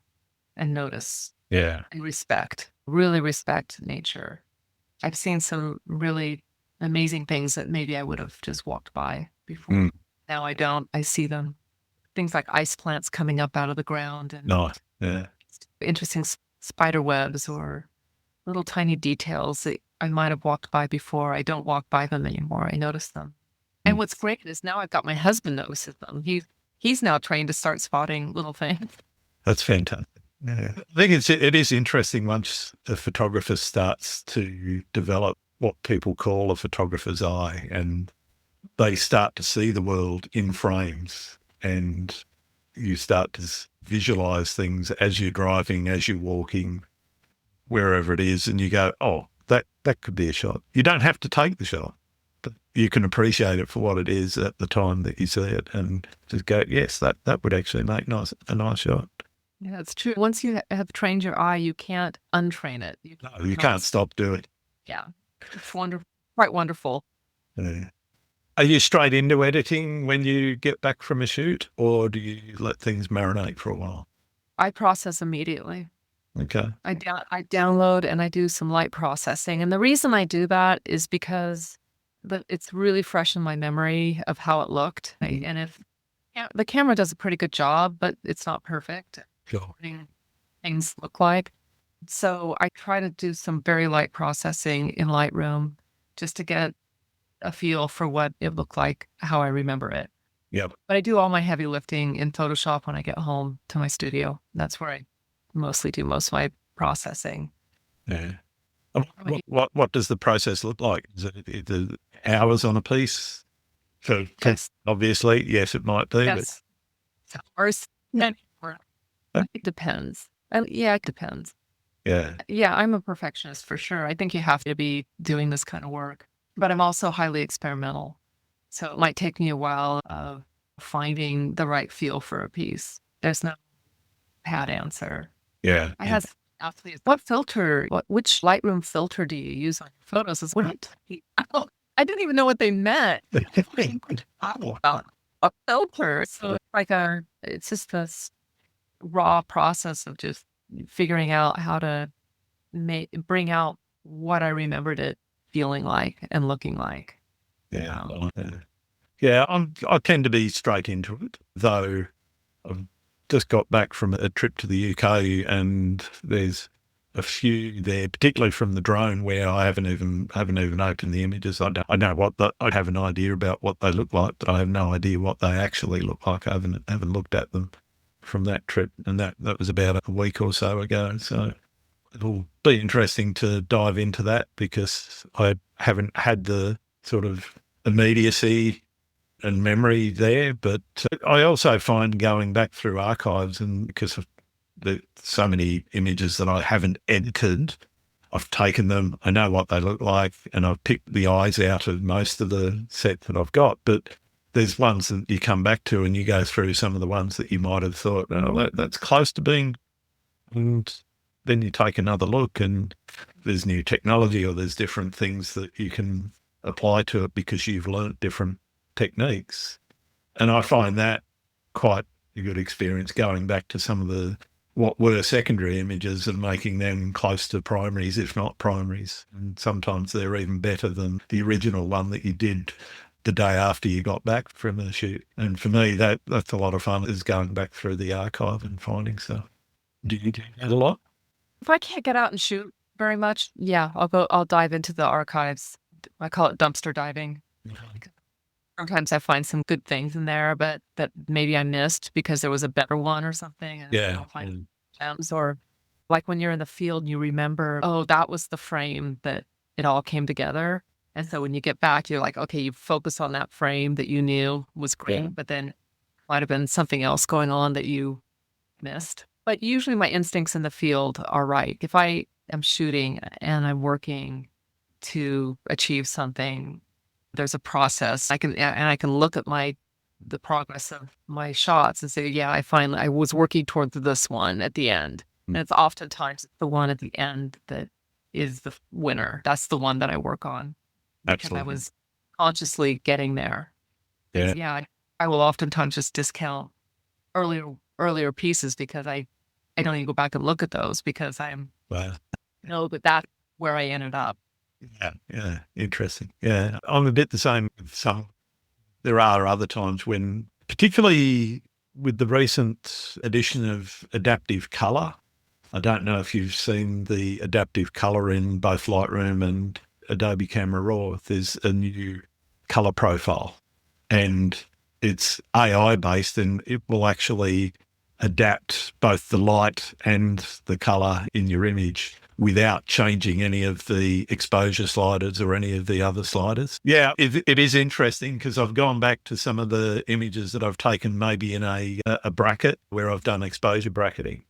and notice Yeah. and respect, really respect nature. I've seen some really amazing things that maybe I would have just walked by before. Mm. Now I don't. I see them. Things like ice plants coming up out of the ground and Nice. Yeah. interesting spider webs or little tiny details that I might have walked by before. I don't walk by them anymore. I notice them. And what's great is now I've got my husband notices them. He's now trained to start spotting little things. That's fantastic. Yeah. I think it is interesting once a photographer starts to develop what people call a photographer's eye, and they start to see the world in frames, and you start to visualize things as you're driving, as you're walking, wherever it is, and you go, oh, that could be a shot. You don't have to take the shot, but you can appreciate it for what it is at the time that you see it, and just go, yes, that would actually make a nice shot. Yeah, that's true. Once you have trained your eye, you can't untrain it. No, you can't stop doing it. Yeah, it's wonderful, quite wonderful. Yeah. Are you straight into editing when you get back from a shoot, or do you let things marinate for a while? I process immediately. Okay. I download and I do some light processing. And the reason I do that is because it's really fresh in my memory of how it looked. And if the camera does a pretty good job, but it's not perfect. Sure. Things look like. So I try to do some very light processing in Lightroom just to get a feel for what it looked like, how I remember it. Yep. But I do all my heavy lifting in Photoshop when I get home to my studio. That's where I mostly do most of my processing. Yeah. What does the process look like? Is it the hours on a piece? So Yes. obviously, yes, it might be. Yes. Hours. It depends. Yeah, it depends. Yeah. Yeah, I'm a perfectionist for sure. I think you have to be doing this kind of work, but I'm also highly experimental. So it might take me a while of finding the right feel for a piece. There's no pat answer. Yeah. I had athletes, which Lightroom filter do you use on your photos? Is what? I didn't even know what they meant. A filter. So it's just this raw process of just figuring out how to bring out what I remembered it feeling like and looking like. Yeah. Yeah, I tend to be straight into it, though I've just got back from a trip to the UK, and there's a few there, particularly from the drone, where I haven't even opened the images. I have an idea about what they look like, but I have no idea what they actually look like. I haven't looked at them from that trip, and that was about a week or so ago. So it'll be interesting to dive into that, because I haven't had the sort of immediacy and memory there. But I also find going back through archives, and because of so many images that I haven't edited, I've taken them, I know what they look like, and I've picked the eyes out of most of the set that I've got. But there's ones that you come back to and you go through some of the ones that you might have thought, oh, that's close to being, and then you take another look and there's new technology, or there's different things that you can apply to it because you've learnt different techniques. And I find that quite a good experience, going back to some of what were secondary images and making them close to primaries, if not primaries. And sometimes they're even better than the original one that you did the day after you got back from the shoot. And for me, that's a lot of fun, is going back through the archive and finding stuff. Do you do that a lot? If I can't get out and shoot very much, yeah, I'll dive into the archives. I call it dumpster diving. Sometimes I find some good things in there, but that maybe I missed because there was a better one or something. And Yeah. I'll find gems. Or like when you're in the field and you remember, oh, that was the frame that it all came together. And so when you get back, you're like, okay, you focus on that frame that you knew was great, but then might have been something else going on that you missed. But usually my instincts in the field are right. If I am shooting and I'm working to achieve something, there's a process. I can look at the progress of my shots and say, yeah, I was working towards this one at the end. And it's oftentimes the one at the end that is the winner. That's the one that I work on because I was consciously getting there. Yeah, I will oftentimes just discount earlier pieces because I don't even go back and look at those because know that that's where I ended up. Yeah, interesting. Yeah, I'm a bit the same with some. There are other times when, particularly with the recent addition of adaptive colour, I don't know if you've seen the adaptive colour in both Lightroom and Adobe Camera Raw. There's a new colour profile and it's AI based and it will actually adapt both the light and the colour in your image without changing any of the exposure sliders or any of the other sliders. Yeah, it is interesting because I've gone back to some of the images that I've taken maybe in a bracket where I've done exposure bracketing.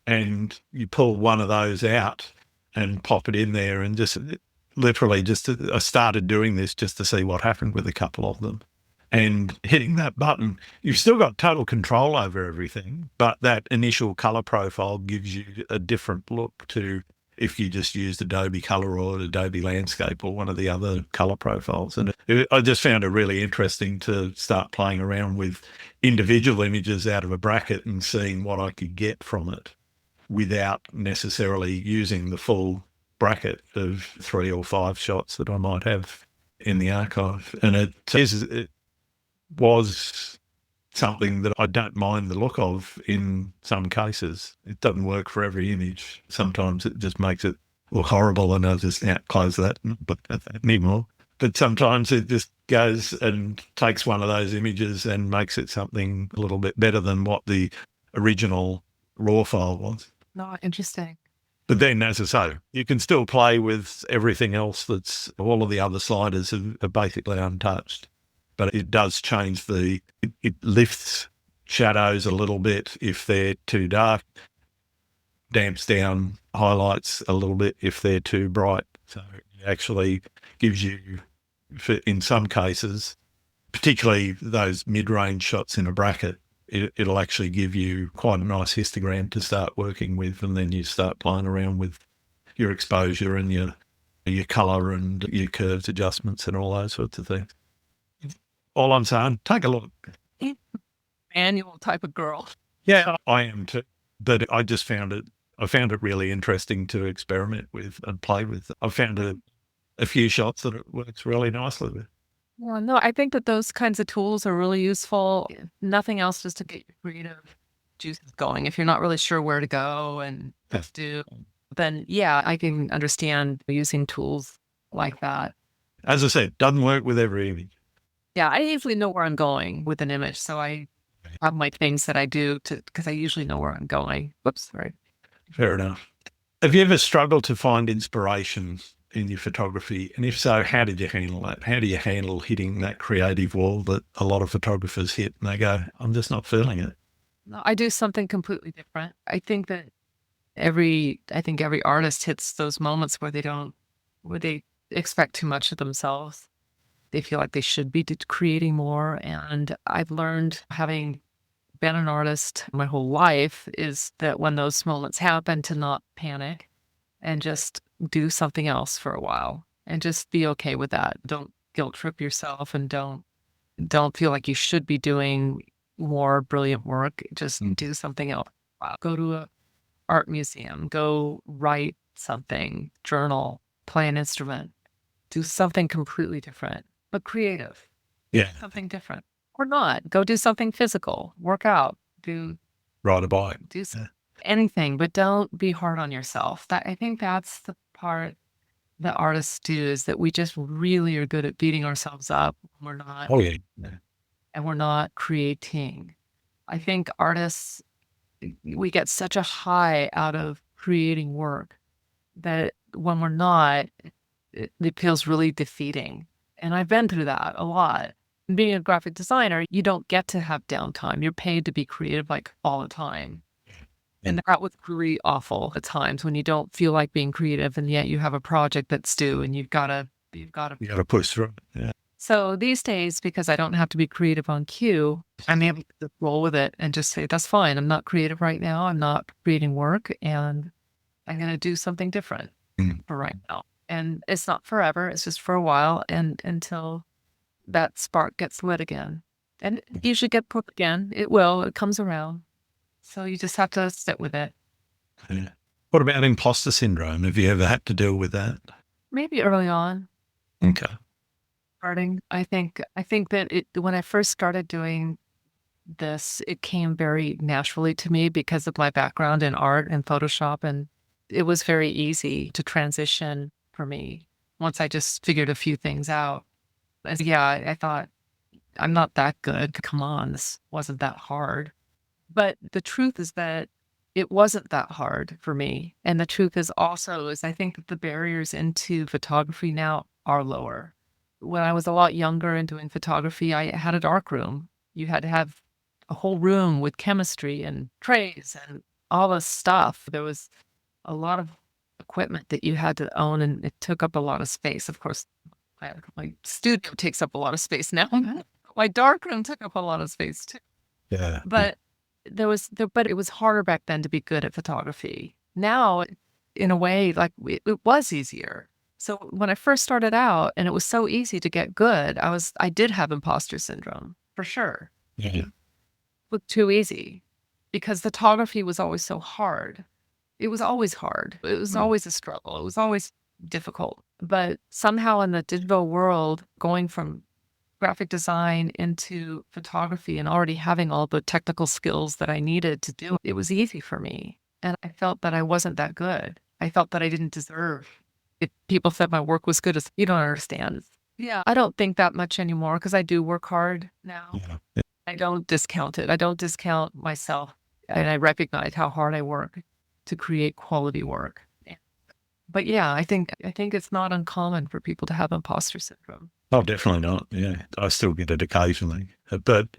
And you pull one of those out and pop it in there and just literally I started doing this just to see what happened with a couple of them. And hitting that button, you've still got total control over everything, but that initial color profile gives you a different look to if you just used Adobe Color or Adobe Landscape or one of the other color profiles. And I just found it really interesting to start playing around with individual images out of a bracket and seeing what I could get from it without necessarily using the full bracket of 3 or 5 shots that I might have in the archive. And it was something that I don't mind the look of in some cases. It doesn't work for every image. Sometimes it just makes it look horrible and I'll just close that and not look at that anymore. But sometimes it just goes and takes one of those images and makes it something a little bit better than what the original raw file was. No, interesting. But then, as I say, you can still play with everything else all of the other sliders are basically untouched. But it does change it lifts shadows a little bit if they're too dark, damps down highlights a little bit if they're too bright. So it actually gives you, in some cases, particularly those mid-range shots in a bracket, it'll actually give you quite a nice histogram to start working with, and then you start playing around with your exposure and your colour and your curves adjustments and all those sorts of things. All I'm saying, take a look. Manual type of girl. Yeah, I am too. But I found it really interesting to experiment with and play with. I found a few shots that it works really nicely with. Well, no, I think that those kinds of tools are really useful. Nothing else just to get your creative juices going. If you're not really sure where to go and what to do, then yeah, I can understand using tools like that. As I said, doesn't work with every image. Yeah, I usually know where I'm going with an image. So I have my things that I do because I usually know where I'm going. Whoops, sorry. Fair enough. Have you ever struggled to find inspiration in your photography? And if so, how did you handle that? How do you handle hitting that creative wall that a lot of photographers hit and they go, I'm just not feeling it? No, I do something completely different. I think that every artist hits those moments where they expect too much of themselves. They feel like they should be creating more. And I've learned, having been an artist my whole life, is that when those moments happen, to not panic and just do something else for a while and just be okay with that. Don't guilt trip yourself and don't feel like you should be doing more brilliant work. Just do something else. Go to an art museum, go write something, journal, play an instrument, do something completely different. But creative. Yeah. Something different. Or not. Go do something physical. Work out. Ride a bike. Do anything, but don't be hard on yourself. I think that's the part that artists do, is that we just really are good at beating ourselves up when we're not. Oh, yeah. And we're not creating. I think artists, we get such a high out of creating work that when we're not, it feels really defeating. And I've been through that a lot. Being a graphic designer, you don't get to have downtime. You're paid to be creative like all the time. And that was really awful at times when you don't feel like being creative and yet you have a project that's due and you've got to You got to push through it. Yeah. So these days, because I don't have to be creative on cue, I'm able to roll with it and just say, that's fine. I'm not creative right now. I'm not creating work and I'm going to do something different for right now. And it's not forever. It's just for a while and until that spark gets lit again. And it usually gets put again. It will. It comes around. So you just have to sit with it. Yeah. What about imposter syndrome? Have you ever had to deal with that? Maybe early on. Okay. Starting, I think that when I first started doing this, it came very naturally to me because of my background in art and Photoshop, and it was very easy to transition for me once I just figured a few things out. I thought, I'm not that good. Come on, this wasn't that hard. But the truth is that it wasn't that hard for me. And the truth is also I think that the barriers into photography now are lower. When I was a lot younger and doing photography, I had a dark room. You had to have a whole room with chemistry and trays and all this stuff. There was a lot of equipment that you had to own, and it took up a lot of space. Of course, my studio takes up a lot of space now. My dark room took up a lot of space too. Yeah. But but it was harder back then to be good at photography. Now, in a way, like it was easier. So when I first started out and it was so easy to get good, I did have imposter syndrome for sure. Yeah. It was too easy because photography was always so hard. It was always hard. It was always a struggle. It was always difficult. But somehow in the digital world, going from graphic design into photography and already having all the technical skills that I needed to do, it was easy for me. And I felt that I wasn't that good. I felt that I didn't deserve. If people said my work was good, you don't understand. Yeah, I don't think that much anymore because I do work hard now. Yeah. I don't discount it. I don't discount myself. And I recognize how hard I work to create quality work. But yeah, I think it's not uncommon for people to have imposter syndrome. Oh, definitely not. Yeah, I still get it occasionally. But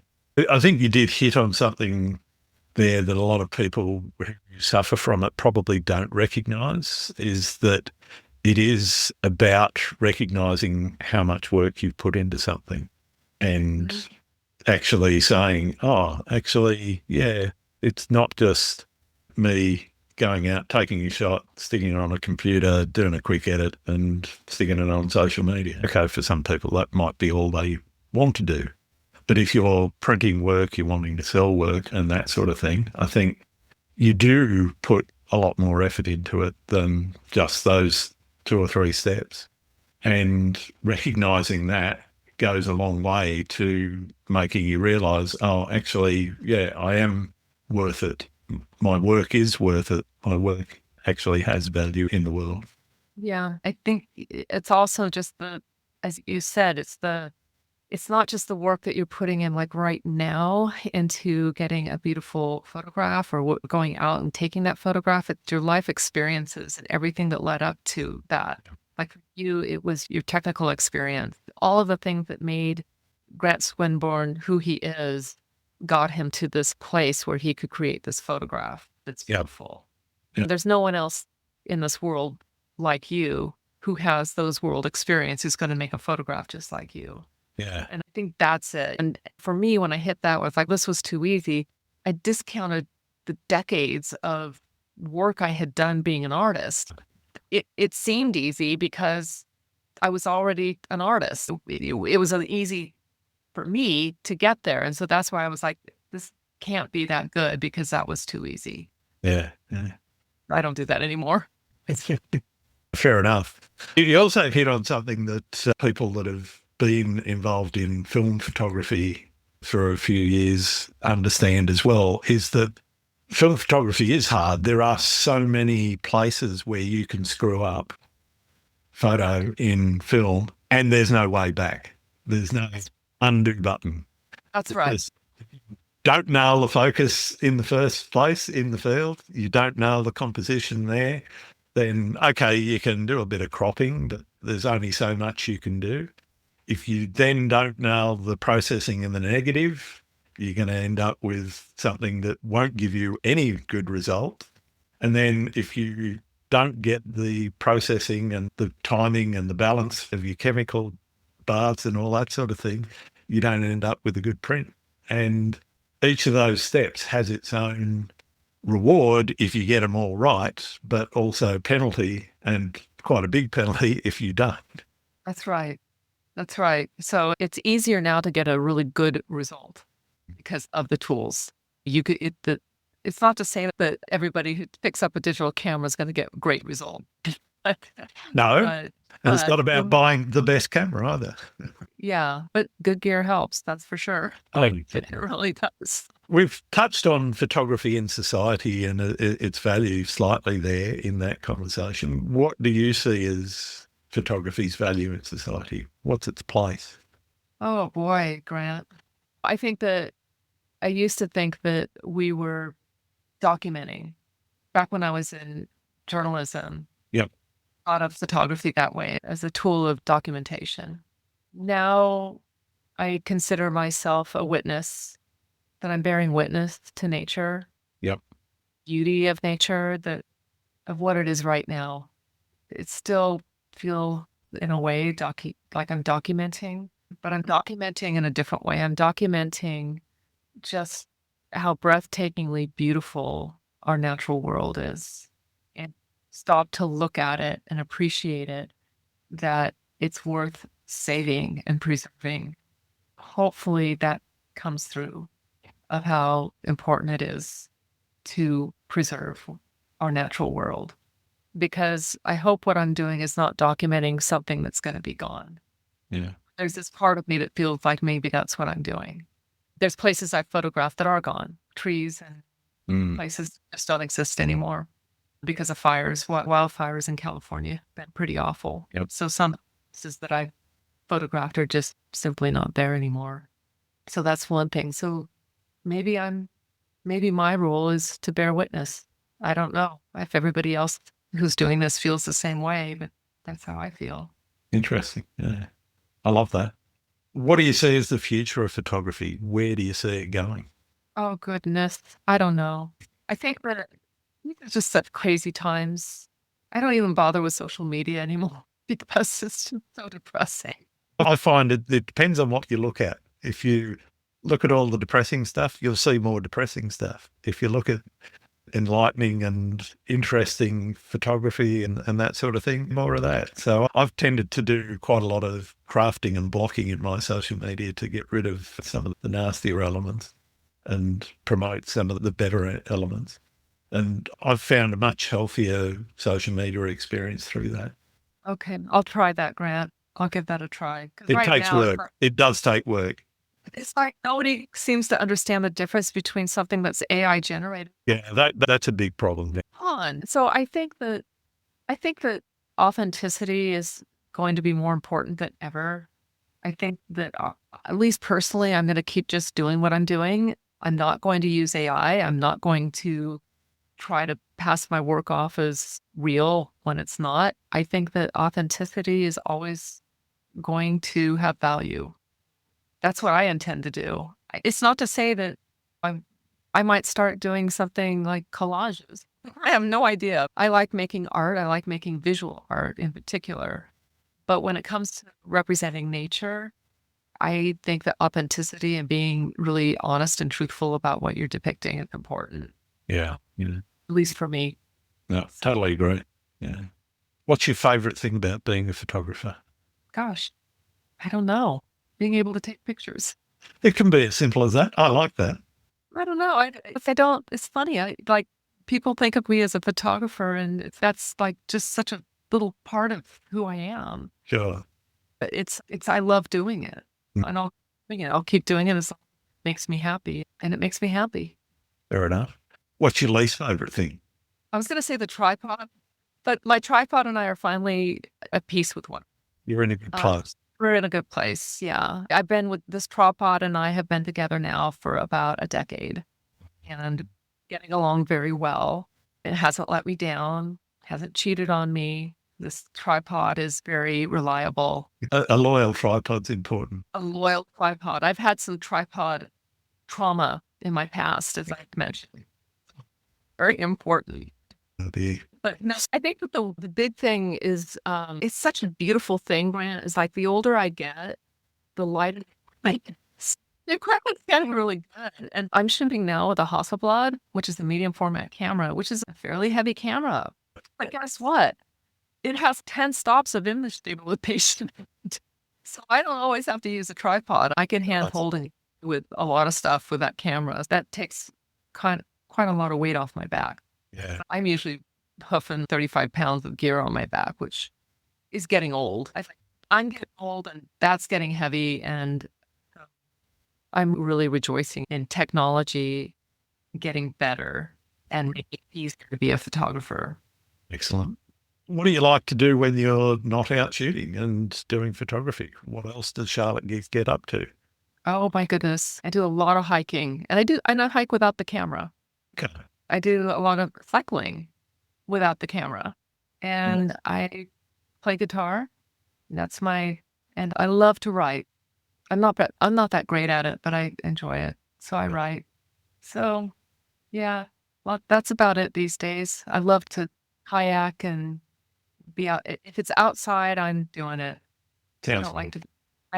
I think you did hit on something there that a lot of people who suffer from it probably don't recognise, is that it is about recognising how much work you've put into something and actually saying, oh, actually, yeah, it's not just me going out, taking a shot, sticking it on a computer, doing a quick edit and sticking it on social media. Okay, for some people, that might be all they want to do. But if you're printing work, you're wanting to sell work and that sort of thing, I think you do put a lot more effort into it than just those 2 or 3 steps. And recognising that goes a long way to making you realise, oh, actually, yeah, I am worth it. My work is worth it. My work actually has value in the world. Yeah, I think it's also just as you said, it's not just the work that you're putting in like right now into getting a beautiful photograph or going out and taking that photograph. It's your life experiences and everything that led up to that. Like for you, it was your technical experience. All of the things that made Grant Swinburne who he is got him to this place where he could create this photograph that's beautiful. Yep. There's no one else in this world like you who has those world experience who's going to make a photograph just like you. Yeah. And I think that's it. And for me, when I hit that, was like, this was too easy. I discounted the decades of work I had done being an artist. It seemed easy because I was already an artist. It was an easy for me to get there. And so that's why I was like, this can't be that good because that was too easy. Yeah. I don't do that anymore. Fair enough. You also hit on something that people that have been involved in film photography for a few years understand as well, is that film photography is hard. There are so many places where you can screw up photo in film and there's no way back. There's no undo button. That's right. Don't nail the focus in the first place in the field, you don't nail the composition there, then okay, you can do a bit of cropping, but there's only so much you can do. If you then don't nail the processing and the negative, you're going to end up with something that won't give you any good result. And then if you don't get the processing and the timing and the balance of your chemical baths and all that sort of thing, you don't end up with a good print. And each of those steps has its own reward if you get them all right, but also penalty, and quite a big penalty if you don't. That's right. That's right. So it's easier now to get a really good result because of the tools. It's not to say that everybody who picks up a digital camera is going to get a great result. No, But and it's not about buying the best camera either. yeah, but good gear helps, that's for sure. It really does. We've touched on photography in society and its value slightly there in that conversation. What do you see as photography's value in society? What's its place? Oh boy, Grant. I think that I used to think that we were documenting back when I was in journalism. Yep. Thought of photography that way as a tool of documentation. Now I consider myself a witness, that I'm bearing witness to nature. Yep. Beauty of nature, of what it is right now. It still feel in a way like I'm documenting, but I'm documenting in a different way. I'm documenting just how breathtakingly beautiful our natural world is, and stop to look at it and appreciate it, that it's worth saving and preserving. Hopefully that comes through of how important it is to preserve our natural world. Because I hope what I'm doing is not documenting something that's going to be gone. Yeah. There's this part of me that feels like maybe that's what I'm doing. There's places I've photographed that are gone, trees and places just don't exist anymore because of fires. Wildfires in California have been pretty awful. Yep. So some places that I photographed are just simply not there anymore. So that's one thing. So maybe my role is to bear witness. I don't know if everybody else who's doing this feels the same way, but that's how I feel. Interesting. Yeah. I love that. What do you see as the future of photography? Where do you see it going? Oh, goodness. I don't know. I think that it's just such crazy times. I don't even bother with social media anymore because it's just so depressing. I find it depends on what you look at. If you look at all the depressing stuff, you'll see more depressing stuff. If you look at enlightening and interesting photography and that sort of thing, more of that. So I've tended to do quite a lot of crafting and blocking in my social media to get rid of some of the nastier elements and promote some of the better elements. And I've found a much healthier social media experience through that. Okay, I'll try that, Grant. I'll give that a try. It takes work. It does take work. It's like nobody seems to understand the difference between something that's AI generated. Yeah, that's a big problem. So I think that authenticity is going to be more important than ever. I think that at least personally, I'm going to keep just doing what I'm doing. I'm not going to use AI. I'm not going to try to pass my work off as real when it's not. I think that authenticity is always going to have value. That's what I intend to do. It's not to say that I might start doing something like collages. I have no idea. I like making art. I like making visual art in particular. But when it comes to representing nature, I think that authenticity and being really honest and truthful about what you're depicting is important. Yeah. At least for me. No, totally agree. Yeah. What's your favorite thing about being a photographer? Gosh, I don't know. Being able to take pictures. It can be as simple as that. I like that. I don't know. If I don't, it's funny. People think of me as a photographer, and that's like just such a little part of who I am. Sure. But I love doing it, and I'll keep doing it as it makes me happy, and it makes me happy. Fair enough. What's your least favorite thing? I was going to say the tripod, but my tripod and I are finally at peace with one. You're in a good place. We're in a good place. Yeah. I've been with this tripod and I have been together now for about a decade and getting along very well. It hasn't let me down, hasn't cheated on me. This tripod is very reliable. A loyal tripod's important. A loyal tripod. I've had some tripod trauma in my past, as I mentioned. Very important. But no, I think that the big thing is it's such a beautiful thing, Grant. It's like the older I get, the lighter the equipment's getting really good. And I'm shooting now with a Hasselblad, which is a medium format camera, which is a fairly heavy camera. But guess what? It has 10 stops of image stabilization. So I don't always have to use a tripod. I can hand holding with a lot of stuff with that camera. That takes quite a lot of weight off my back. Yeah. I'm usually huffing 35 pounds of gear on my back, which is getting old. I'm getting old and that's getting heavy. And I'm really rejoicing in technology getting better and making it easier to be a photographer. Excellent. What do you like to do when you're not out shooting and doing photography? What else does Charlotte get up to? Oh my goodness. I do a lot of hiking and I don't hike without the camera. Okay. I do a lot of cycling without the camera and I play guitar. And I love to write. I'm not that great at it, but I enjoy it. So I write. So yeah, well, that's about it these days. I love to kayak and be out. If it's outside, I'm doing it. I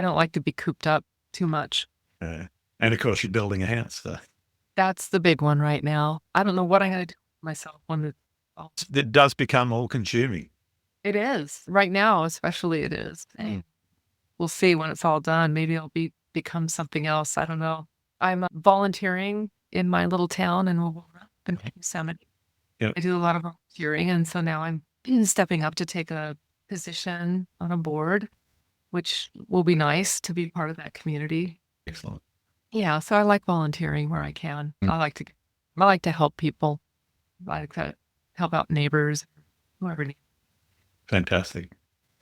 don't like to be cooped up too much. And of course, you're building a house. So. That's the big one right now. I don't know what I'm going to do with myself when it does become all consuming. It is right now, especially it is. We'll see when it's all done. Maybe it'll become something else. I don't know. I'm volunteering in my little town in Yosemite. Yep. I do a lot of volunteering, and so now I'm stepping up to take a position on a board, which will be nice to be part of that community. Excellent. Yeah, so I like volunteering where I can. I like to help people. I like to help out neighbors, whoever needs. Fantastic.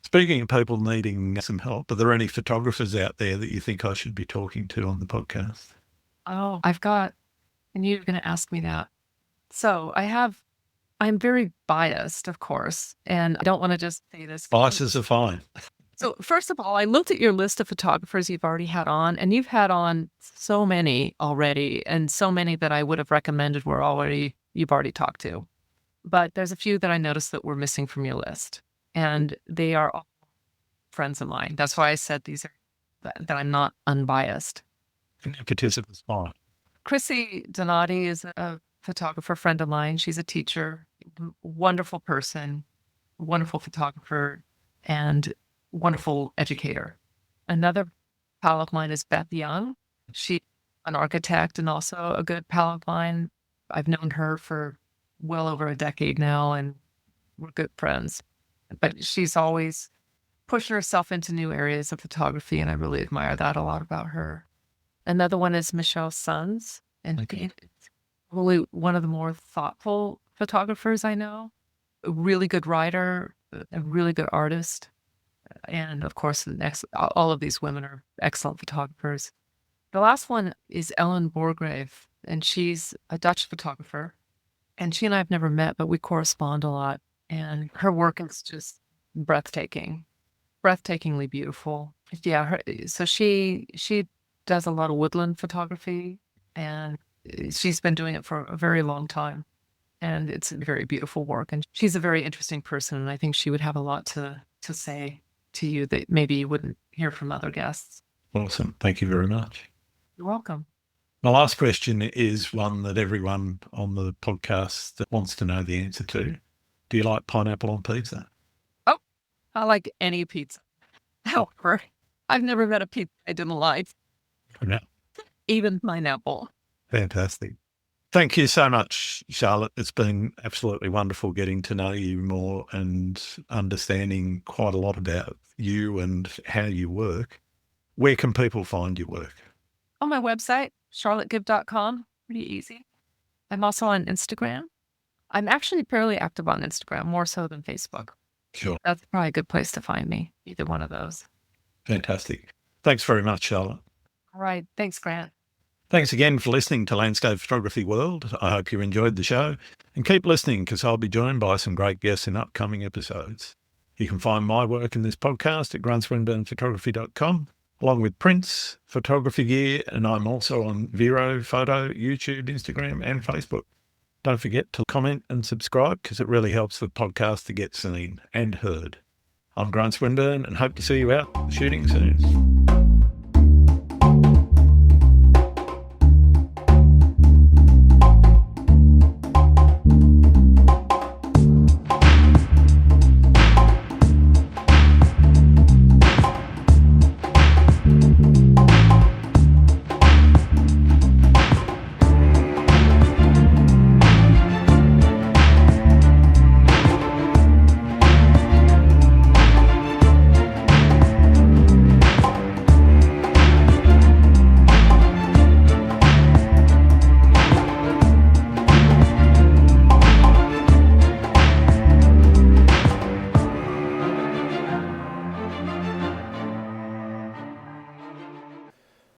Speaking of people needing some help, are there any photographers out there that you think I should be talking to on the podcast? Oh, and you're going to ask me that. So I'm very biased, of course, and I don't want to just say this. Biases are fine. So first of all, I looked at your list of photographers you've already had on, and you've had on so many already, and so many that I would have recommended you've already talked to. But there's a few that I noticed that were missing from your list, and they are all friends of mine. That's why I said that I'm not unbiased. Nepotism is fine. Chrissy Donati is a photographer friend of mine. She's a teacher, wonderful person, wonderful photographer, and wonderful educator. Another pal of mine is Beth Young. She's an architect and also a good pal of mine. I've known her for well over a decade now, and we're good friends. But she's always pushing herself into new areas of photography, and I really admire that a lot about her. Another one is Michelle Sons, and really one of the more thoughtful photographers I know. A really good writer, a really good artist. And of course, all of these women are excellent photographers. The last one is Ellen Borgrave, and she's a Dutch photographer. And she and I have never met, but we correspond a lot. And her work is just breathtakingly beautiful. Yeah, so she does a lot of woodland photography, and she's been doing it for a very long time. And it's a very beautiful work. And she's a very interesting person, and I think she would have a lot to say to you that maybe you wouldn't hear from other guests. Awesome. Thank you very much. You're welcome. My last question is one that everyone on the podcast wants to know the answer to. Do you like pineapple on pizza? Oh, I like any pizza. However, I've never met a pizza I didn't like. No. Even pineapple. Fantastic. Thank you so much, Charlotte. It's been absolutely wonderful getting to know you more and understanding quite a lot about you and how you work. Where can people find your work? On my website, charlottegibb.com. Pretty easy. I'm also on Instagram. I'm actually fairly active on Instagram, more so than Facebook. Sure. That's probably a good place to find me, either one of those. Fantastic. Thanks very much, Charlotte. All right. Thanks, Grant. Thanks again for listening to Landscape Photography World. I hope you enjoyed the show, and keep listening because I'll be joined by some great guests in upcoming episodes. You can find my work in this podcast at grantswinburnphotography.com, along with prints, photography gear, and I'm also on Vero, Photo, YouTube, Instagram, and Facebook. Don't forget to comment and subscribe because it really helps the podcast to get seen and heard. I'm Grant Swinburne and hope to see you out shooting soon.